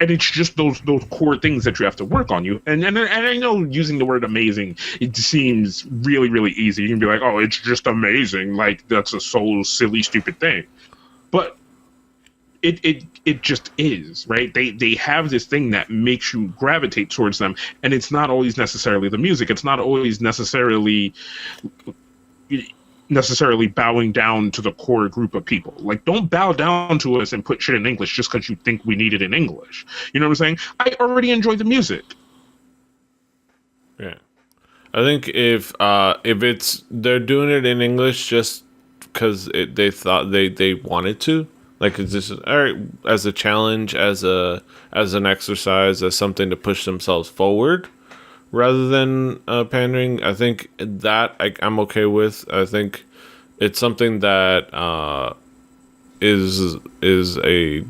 B: And it's just those core things that you have to work on. And I know using the word amazing, it seems really easy. You can be like, oh, it's just amazing. Like that's a so silly, stupid thing. But it just is, right? They have this thing that makes you gravitate towards them, and it's not always necessarily the music. It's not always necessarily bowing down to the core group of people. Like, don't bow down to us and put shit in English just because you think we need it in English. You know what I'm saying? I already enjoy the music.
A: Yeah, I think if it's they're doing it in English just because they thought they wanted to, like it's just all right as a challenge, as an exercise, as something to push themselves forward, rather than pandering. I think that I'm okay with. I think it's something that is a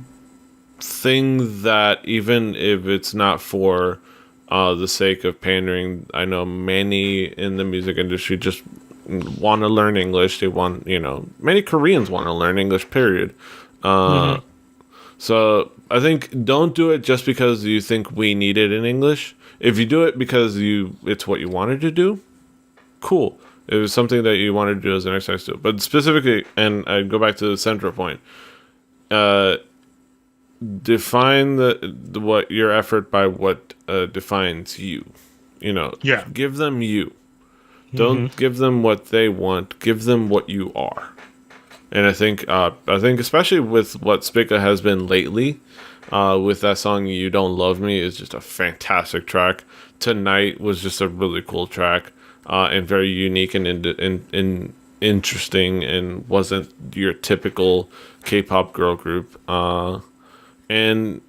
A: thing that even if it's not for the sake of pandering, I know many in the music industry just want to learn English. They want, many Koreans want to learn English, period. So I think don't do it just because you think we need it in English. If you do it because it's what you wanted to do, cool. It was something that you wanted to do as an exercise too. But specifically, and I go back to the central point, define what your effort by what defines you.
B: Yeah.
A: Give them you. Don't give them what they want. Give them what you are. And I think especially with what Spica has been lately, with that song "You Don't Love Me" is just a fantastic track. Tonight was just a really cool track, and very unique and interesting, and wasn't your typical K-pop girl group. And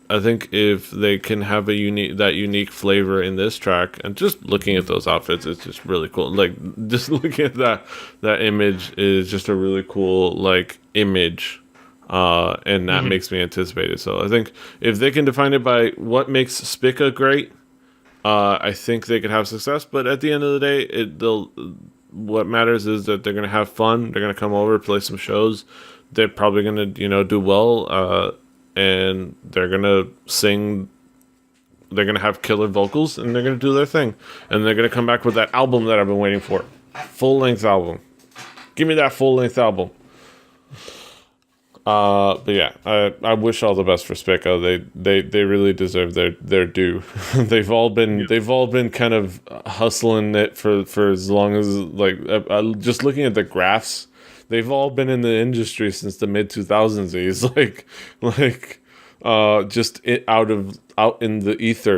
A: I think if they can have that unique flavor in this track, and just looking at those outfits, it's just really cool. Like just looking at that image is just a really cool image, and that makes me anticipate it. So I think if they can define it by what makes Spica great, I think they could have success. But at the end of the day, what matters is that they're gonna have fun. They're gonna come over, play some shows. They're probably gonna do well. And they're gonna sing. They're gonna have killer vocals, and they're gonna do their thing, and they're gonna come back with that album that I've been waiting for, full-length album. Give me that full-length album. But yeah, I wish all the best for Spica. They really deserve their due. they've all been kind of hustling it for as long as just looking at the graphs. They've all been in the industry since the mid 2000s. Just out in the ether.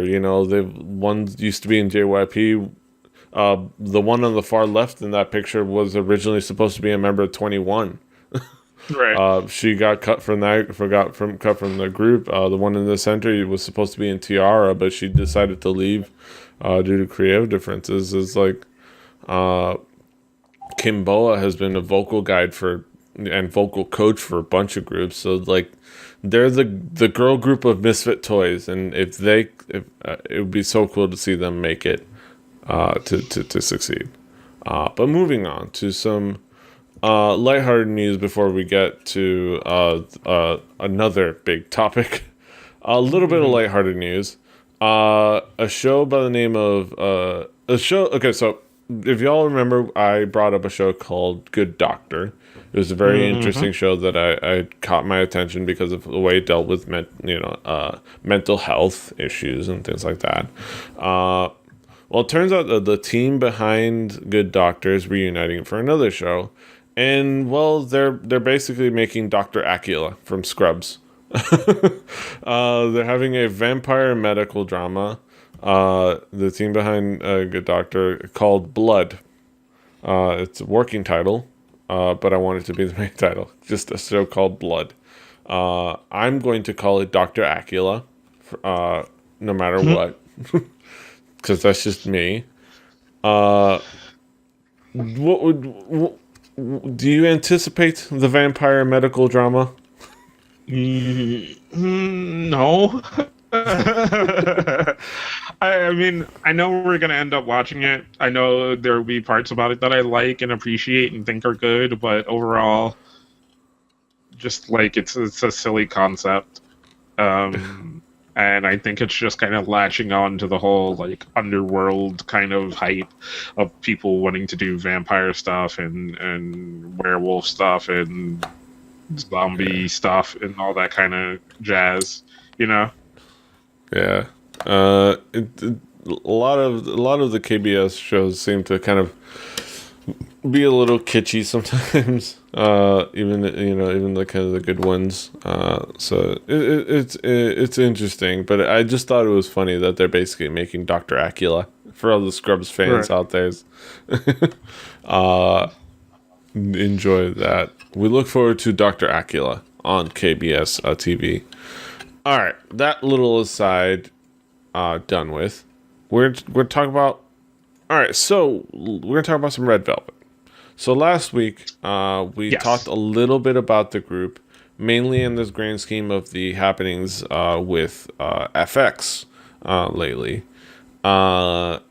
A: One used to be in JYP. The one on the far left in that picture was originally supposed to be a member of 21.
B: Right.
A: She got cut from the group. The one in the center was supposed to be in Tiara, but she decided to leave due to creative differences. It's Kim Boa has been a vocal guide and vocal coach for a bunch of groups. So they're the girl group of misfit toys, and if it would be so cool to see them make it to succeed. But moving on to some lighthearted news before we get to another big topic. A little bit of lighthearted news. A show by the name of a show. Okay, so if y'all remember, I brought up a show called Good Doctor. It was a very interesting show that I caught my attention because of the way it dealt with mental health issues and things like that. Well, it turns out that the team behind Good Doctor is reuniting for another show, and they're basically making Dr. Acula from Scrubs. They're having a vampire medical drama. The team behind Good Doctor called Blood. It's a working title, but I want it to be the main title. Just a show called Blood. I'm going to call it Dr. Acula, no matter what, because that's just me. Uh, do you anticipate the vampire medical drama?
B: No. I mean, I know we're gonna end up watching it. I know there will be parts about it that I like and appreciate and think are good, but overall, just like it's a silly concept. And I think it's just kind of latching on to the whole like underworld kind of hype of people wanting to do vampire stuff and werewolf stuff and zombie stuff and all that kind of jazz, you know?
A: Yeah. A lot of the KBS shows seem to kind of be a little kitschy sometimes. Even the kind of the good ones. So it's interesting, but I just thought it was funny that they're basically making Dr. Acula for all the Scrubs fans out there. Enjoy that. We look forward to Dr. Acula on KBS TV. All right, that little aside done with. We're talking about. All right, so we're gonna talk about some Red Velvet. So last week we talked a little bit about the group, mainly in this grand scheme of the happenings with FX lately,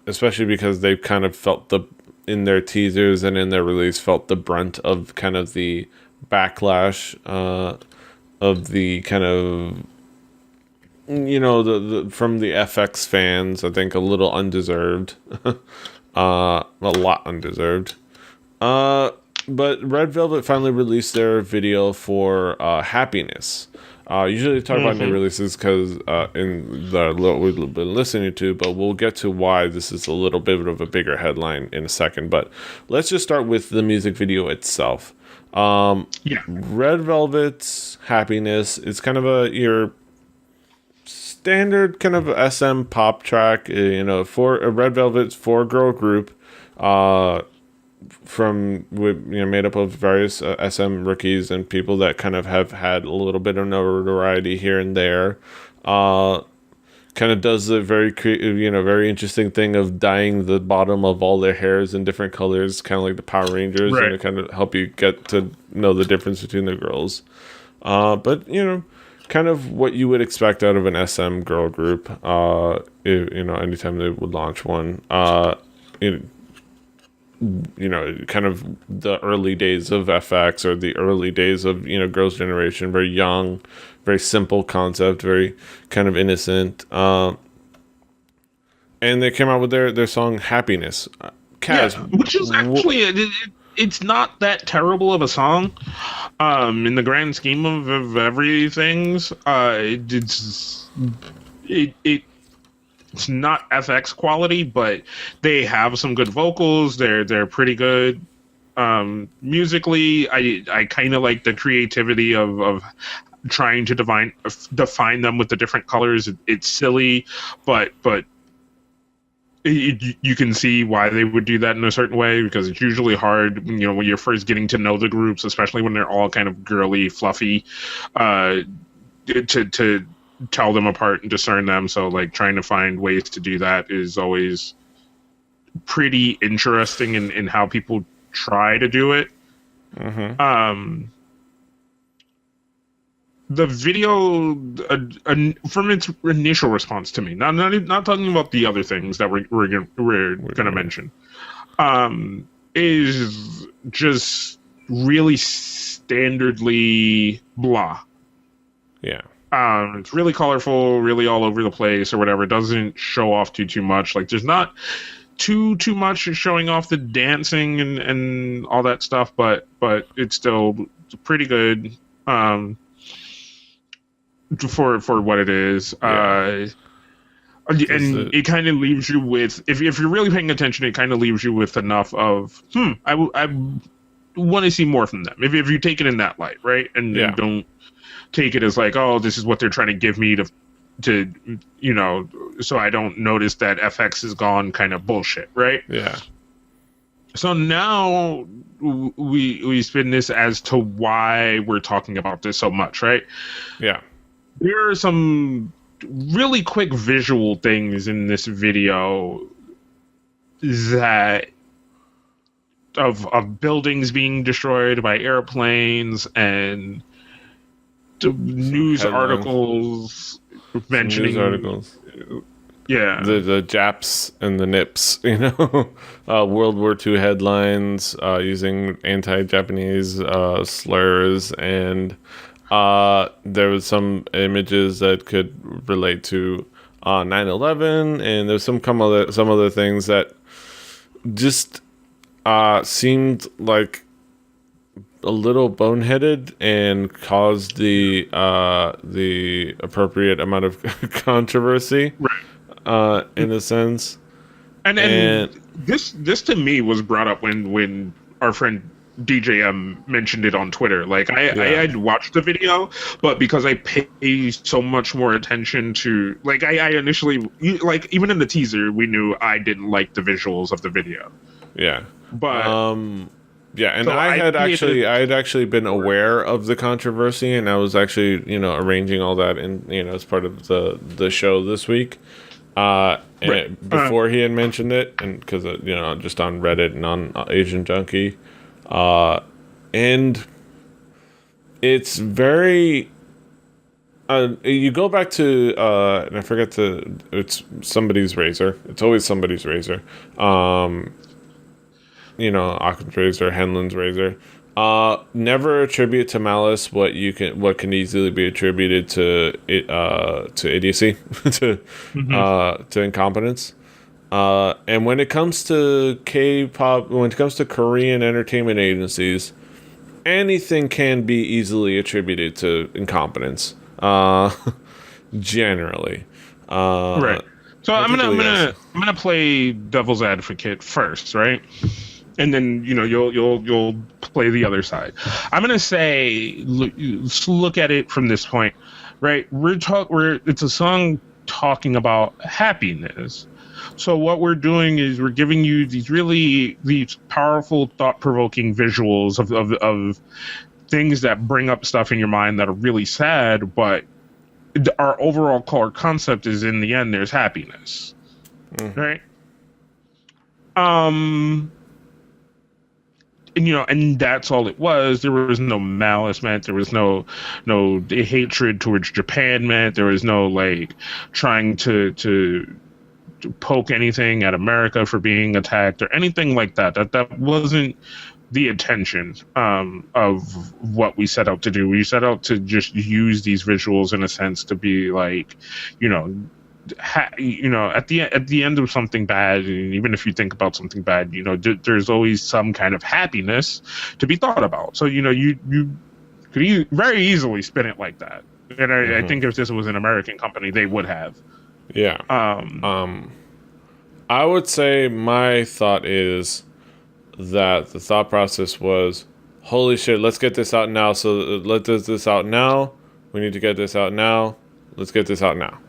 A: especially because they've kind of felt in their teasers and in their release felt the brunt of kind of the backlash of the kind of the from the FX fans. I think a little undeserved, a lot undeserved. But Red Velvet finally released their video for Happiness. Usually talk about new releases because in what we've been listening to, but we'll get to why this is a little bit of a bigger headline in a second. But let's just start with the music video itself. Red Velvet's Happiness is kind of your standard kind of SM pop track, for a Red Velvet's 4-girl group, made up of various SM rookies and people that kind of have had a little bit of notoriety here and there. Kind of does the very very interesting thing of dyeing the bottom of all their hairs in different colors, kind of like the Power Rangers,
B: right.
A: to kind of help you get to know the difference between the girls. But kind of what you would expect out of an SM girl group. Anytime they would launch one. Kind of the early days of FX or the early days of Girls' Generation, very young, very simple concept, very kind of innocent. And they came out with their song Happiness. Kaz,
B: which is actually it's not that terrible of a song. In the grand scheme of everything, it's not FX quality, but they have some good vocals. They're pretty good. Musically, I kind of like the creativity of trying to define them with the different colors. It's silly, but you can see why they would do that in a certain way, because it's usually hard, when you're first getting to know the groups, especially when they're all kind of girly, fluffy, to tell them apart and discern them. So like trying to find ways to do that is always pretty interesting in how people try to do it. The video, from its initial response to me, not talking about the other things that we're gonna mention, is just really standardly blah.
A: Yeah.
B: It's really colorful, really all over the place or whatever. It doesn't show off too much. Like there's not too much showing off the dancing and all that stuff, but it's still pretty good for what it is. And it kind of leaves you with, if you're really paying attention, it kind of leaves you with enough of I want to see more from them. If you take it in that light, right? And don't take it as like, oh, this is what they're trying to give me to so I don't notice that FX is gone kind of bullshit, right?
A: Yeah.
B: So now we spin this as to why we're talking about this so much, right?
A: Yeah.
B: There are some really quick visual things in this video that of buildings being destroyed by airplanes and news
A: headlines.
B: articles mentioning
A: News articles.
B: yeah,
A: The Japs and the Nips, World War II headlines using anti-Japanese slurs, and there was some images that could relate to 9/11, and there's some other things that just seemed like a little boneheaded and caused the appropriate amount of controversy, in a sense.
B: and this to me was brought up when our friend DJM mentioned it on Twitter. Like I had watched the video, but because I pay so much more attention to, like, I initially, like, even in the teaser we knew I didn't like the visuals of the video.
A: Yeah.
B: But
A: yeah, and
B: so
A: I had actually been aware of the controversy, and I was actually, arranging all that in, as part of the show this week. Before he had mentioned it, and because just on Reddit and on Asian Junkie, and it's very. You go back to and I forget it's somebody's razor. It's always somebody's razor. Occam's razor, Hanlon's razor. Never attribute to malice what can easily be attributed to idiocy, to incompetence. And when it comes to K-pop, when it comes to Korean entertainment agencies, anything can be easily attributed to incompetence. Generally,
B: right. So I'm gonna play devil's advocate first, right? And then you'll play the other side. I'm gonna say, look at it from this point, right? It's a song talking about happiness. So what we're doing is we're giving you these powerful, thought-provoking visuals of things that bring up stuff in your mind that are really sad, but our overall core concept is, in the end, there's happiness, right? And that's all it was. There was no malice meant. There was no hatred towards Japan meant. There was no, like, trying to poke anything at America for being attacked or anything like that. That wasn't the intention of what we set out to do. We set out to just use these visuals in a sense to be like, at the end of something bad, and even if you think about something bad, there's always some kind of happiness to be thought about. So you could very easily spin it like that. And I think if this was an American company, they would have.
A: Yeah. I would say my thought is that the thought process was, holy shit, let's get this out now. So let's get this out now. We need to get this out now. Let's get this out now.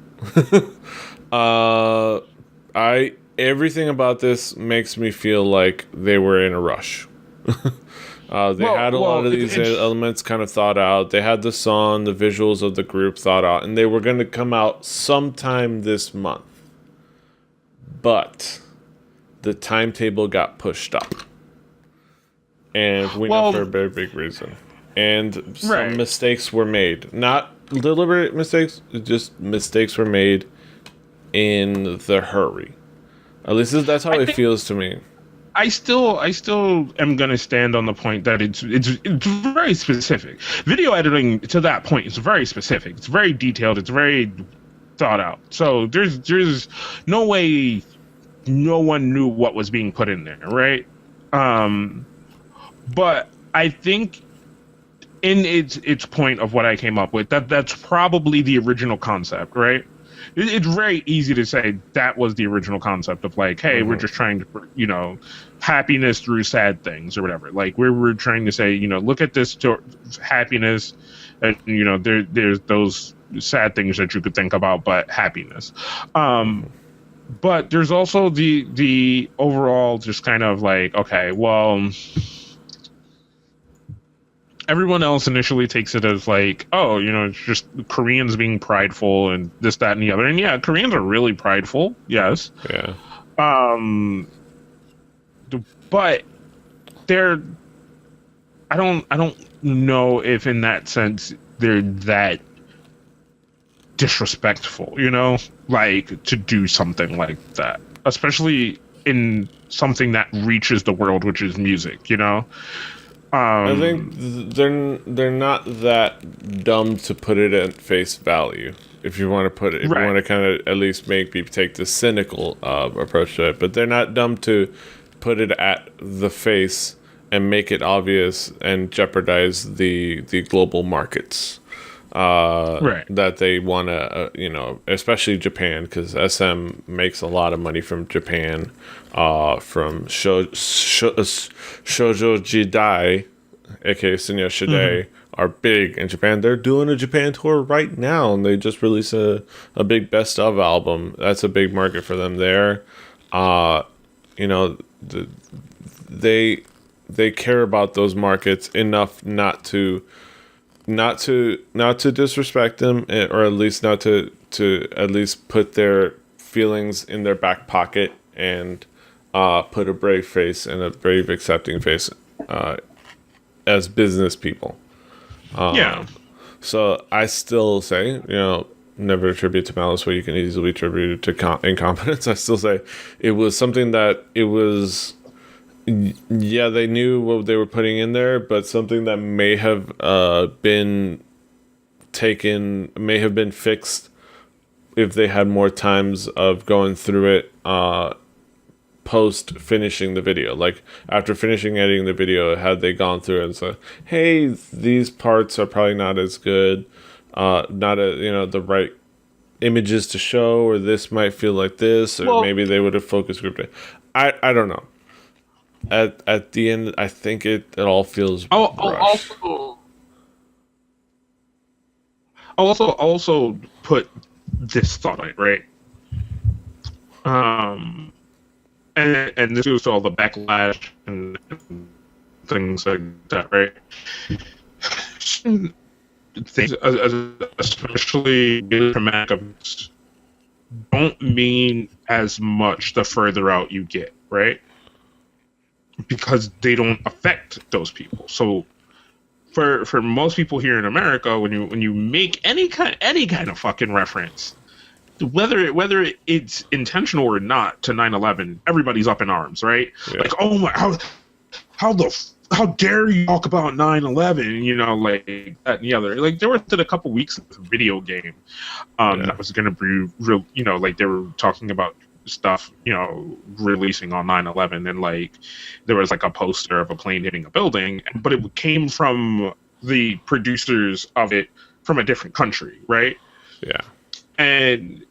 A: Everything about this makes me feel like they were in a rush. They had a lot of these elements kind of thought out. They had the song, the visuals of the group thought out, and they were going to come out sometime this month. But the timetable got pushed up. And we know for a very big reason. And some mistakes were made. Not deliberate mistakes, just mistakes were made in the hurry. At least that's how it feels to me.
B: I still am gonna stand on the point that it's very specific. Video editing, to that point, is very specific. It's very detailed. It's very thought out. So there's no way no one knew what was being put in there, right? But I think in its point of what I came up with, that's probably the original concept, right? It's very easy to say that was the original concept of, like, hey, we're just trying to, happiness through sad things or whatever. Like, we're trying to say, look at this happiness, and there's those sad things that you could think about, but happiness. But there's also the overall just kind of like, okay, well, everyone else initially takes it as like, oh, it's just Koreans being prideful and this, that, and the other. And yeah, Koreans are really prideful. Yes.
A: Yeah.
B: but they're I don't know if in that sense they're that disrespectful, like to do something like that, especially in something that reaches the world, which is music,
A: I think they're not that dumb to put it at face value. If you want to put it, if you want to kind of at least make people take the cynical approach to it, but they're not dumb to put it at the face and make it obvious and jeopardize the global markets that they want to, especially Japan, because SM makes a lot of money from Japan, from Shoujo Jidai, aka Sunya Shide, are big in Japan. They're doing a Japan tour right now, and they just released a big best of album. That's a big market for them there. They care about those markets enough not to disrespect them, or at least not to at least put their feelings in their back pocket and put a brave face and a brave accepting face as business people. So I still say, never attribute to malice what you can easily attribute to incompetence. I still say it was something that it was. Yeah, they knew what they were putting in there, but something that may have been fixed if they had more times of going through it post finishing the video. Like after finishing editing the video, had they gone through it and said, "Hey, these parts are probably not as good, the right images to show, or this might feel like this, or maybe they would have focus grouped it." I don't know. At the end, I think it all feels rushed.
B: I'll also put this thought on it, right? And this goes to all the backlash and things like that, right? Things, especially traumatic events, don't mean as much the further out you get, right? Because they don't affect those people. So for most people here in America, when you make any kind of fucking reference, whether it's intentional or not, to 9/11, everybody's up in arms, right? Yeah. Like, oh my, how dare you talk about 9/11? Like that and the other. Like there was a couple weeks of a video game that was going to be real. Like they were talking about stuff, releasing on 9/11, and like there was like a poster of a plane hitting a building, but it came from the producers of it from a different country, right?
A: Yeah. And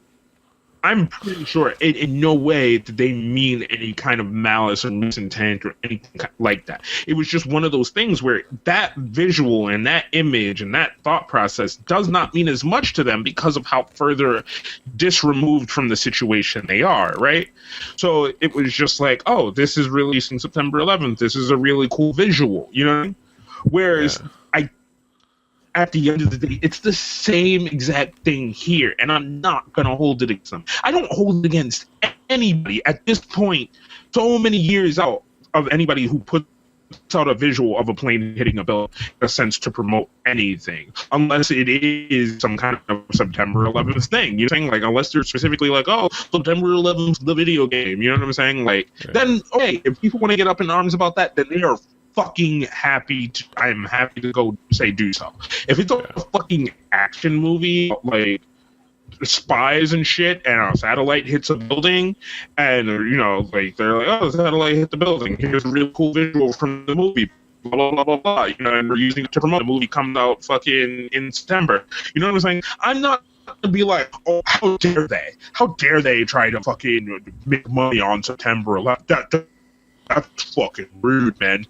B: I'm pretty sure in no way did they mean any kind of malice or misintent or anything like that. It was just one of those things where that visual and that image and that thought process does not mean as much to them because of how further disremoved from the situation they are, right? So it was just like, oh, this is releasing September 11th. This is a really cool visual, Whereas at the end of the day, it's the same exact thing here, and I'm not going to hold it against them. I don't hold it against anybody at this point, so many years out, of anybody who puts out a visual of a plane hitting a building in a sense to promote anything, unless it is some kind of September 11th thing. You know what I'm saying? Like, unless they're specifically like, oh, September 11th, the video game. You know what I'm saying? Like, then, okay, if people want to get up in arms about that, then they are fucking happy. I'm happy to go say do so. If it's a fucking action movie, like spies and shit, and a satellite hits a building, and like they're like, oh, the satellite hit the building. Here's a really cool visual from the movie. Blah blah blah blah. And we're using it to promote the movie. Comes out fucking in September. You know what I'm saying? I'm not to be like, oh, how dare they? How dare they try to fucking make money on September 11th? That's fucking rude, man.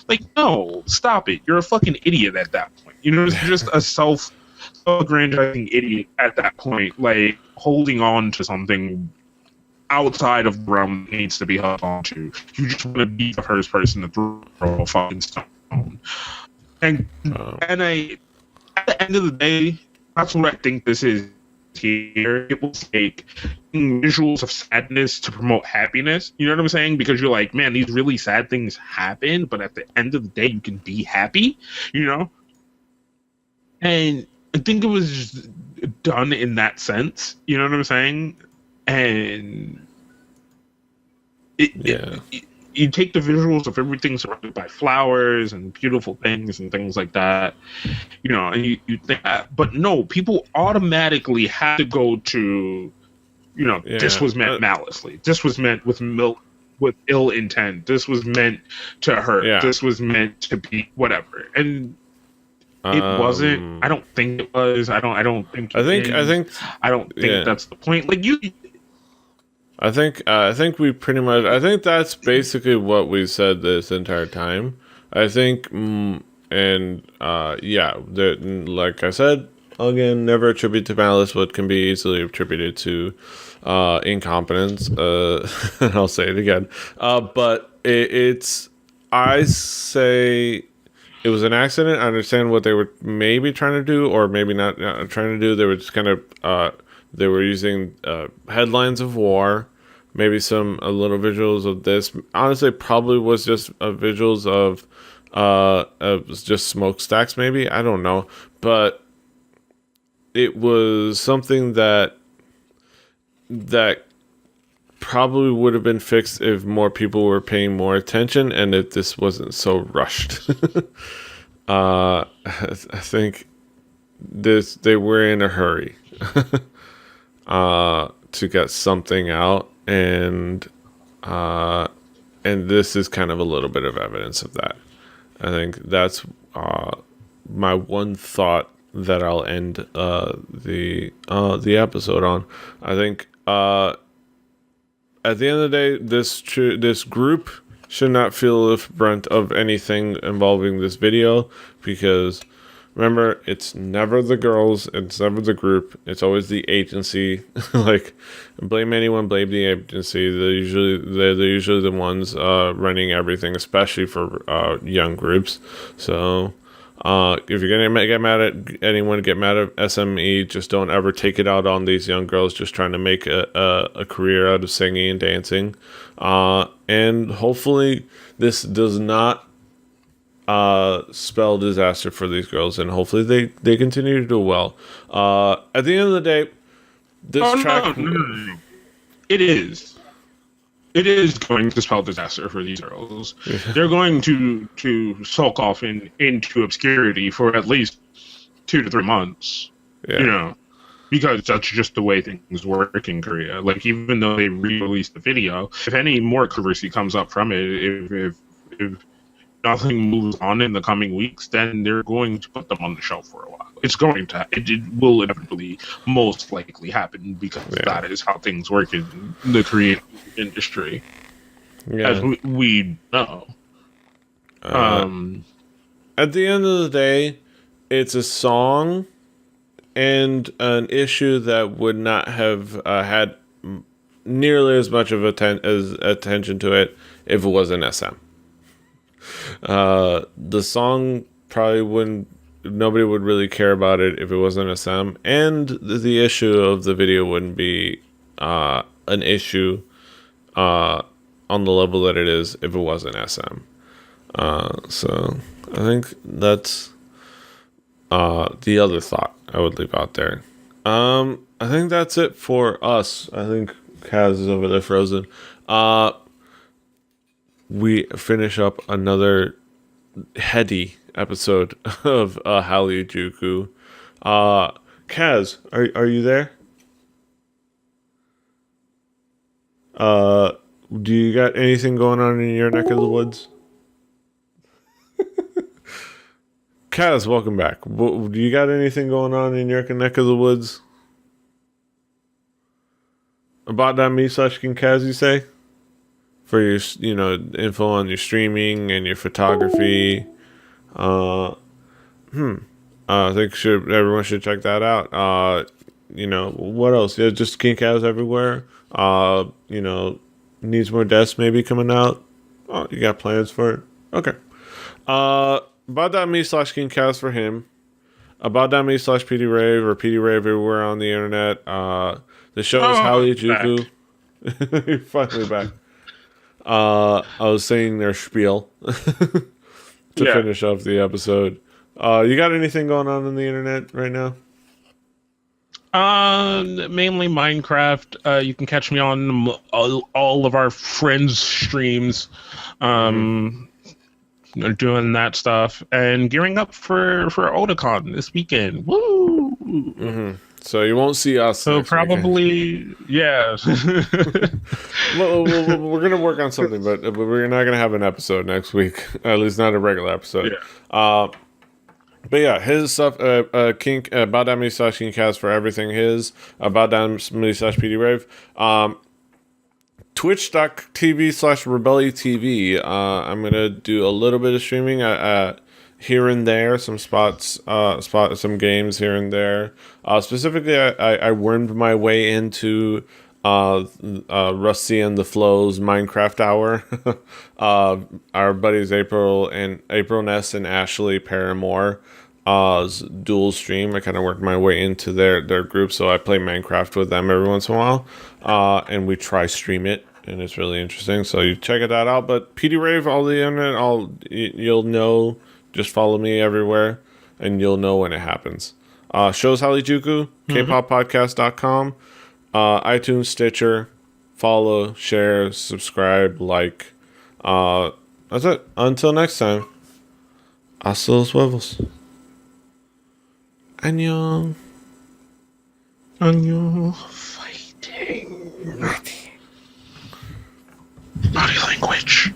B: Like, no, stop it. You're a fucking idiot at that point. It's just a self-aggrandizing idiot at that point, like holding on to something outside of the realm that needs to be held on to. You just want to be the first person to throw a fucking stone. And I, at the end of the day, that's what I think this is here. It was like visuals of sadness to promote happiness. You know what I'm saying? Because you're like, man, these really sad things happen, but at the end of the day, you can be happy. You know, and I think it was done in that sense. You know what I'm saying? And you take the visuals of everything surrounded by flowers and beautiful things and things like that, you know, and you think that, but no, people automatically have to go to, you know, this was meant maliciously. This was meant with ill intent. This was meant to hurt.
A: Yeah.
B: This was meant to be whatever. And it wasn't. I don't think it was. I don't think. I don't think that's the point. Like you.
A: I think we pretty much. I think that's basically what we said this entire time. I think, like I said again, never attribute to malice what can be easily attributed to incompetence. And I'll say it again. But it's. I say it was an accident. I understand what they were maybe trying to do, or maybe not trying to do. They were just kind of. They were using headlines of war, maybe some little visuals of this. Honestly, probably was just visuals of just smokestacks. Maybe, I don't know, but it was something that probably would have been fixed if more people were paying more attention and if this wasn't so rushed. I think they were in a hurry. To get something out, and this is kind of a little bit of evidence of that. I think that's my one thought that I'll end the episode on. I think at the end of the day, this group should not feel the brunt of anything involving this video, because remember, it's never the girls, it's never the group, it's always the agency. Like, blame anyone, blame the agency. They're usually the ones running everything, especially for young groups. So if you're gonna get mad at anyone, get mad at SME, just don't ever take it out on these young girls just trying to make a career out of singing and dancing. And hopefully this does not spell disaster for these girls, and hopefully they continue to do well. At the end of the day, this track...
B: No. It is going to spell disaster for these girls. Yeah. They're going to sulk off into obscurity for at least 2 to 3 months. Yeah. You know, because that's just the way things work in Korea. Like, even though they re-released the video, if any more controversy comes up from it, if nothing moves on in the coming weeks, then they're going to put them on the shelf for a while. It will inevitably, most likely happen, because that is how things work in the Korean industry, as we know.
A: At the end of the day, it's a song and an issue that would not have had nearly as much of attention to it if it wasn't SM. The song probably nobody would really care about it if it wasn't SM, and the issue of the video wouldn't be an issue on the level that it is if it wasn't SM. So I think that's the other thought I would leave out there. I think that's it for us. I think Kaz is over there frozen. We finish up another heady episode of Hallyujuku. Kaz, are you there? Do you got anything going on in your neck of the woods? Kaz, welcome back. Do you got anything going on in your neck of the woods? About that me/King Kaz, you say? For your, info on your streaming and your photography. I think everyone should check that out. What else? Yeah, just King Kaz everywhere. Needs more desks maybe coming out. Oh, you got plans for it? Okay. About that me/King Kaz for him. about.me/PDRave or PDRave everywhere on the internet. The show is Hallyujuku. You're finally back. I was saying their spiel to finish off the episode. You got anything going on the internet right now?
B: Mainly Minecraft. You can catch me on all of our friends' streams, doing that stuff and gearing up for Otakon this weekend. Woo!
A: Mm-hmm. So you won't see us.
B: So probably, yeah.
A: well, we're gonna work on something, but we're not gonna have an episode next week. At least not a regular episode.
B: Yeah.
A: But yeah, his stuff, about.me/KingCast for everything his, about.me/PDRave, twitch.tv/RebelliTV. I'm going to do a little bit of streaming here and there, some some games here and there. Specifically, I wormed my way into Rusty and the Flow's Minecraft Hour. Our buddies April Ness and Ashley Paramore dual stream. I kind of worked my way into their group, so I play Minecraft with them every once in a while, and we try stream it, and it's really interesting. So you check that out. But PDRave, all the internet, you'll know. Just follow me everywhere, and you'll know when it happens. Shows Hallyujuku, kpoppodcast.com. iTunes, Stitcher, follow, share, subscribe, like. That's it. Until next time. Hasta los huevos. Annyeong.
B: Annyeong. Fighting. Body language.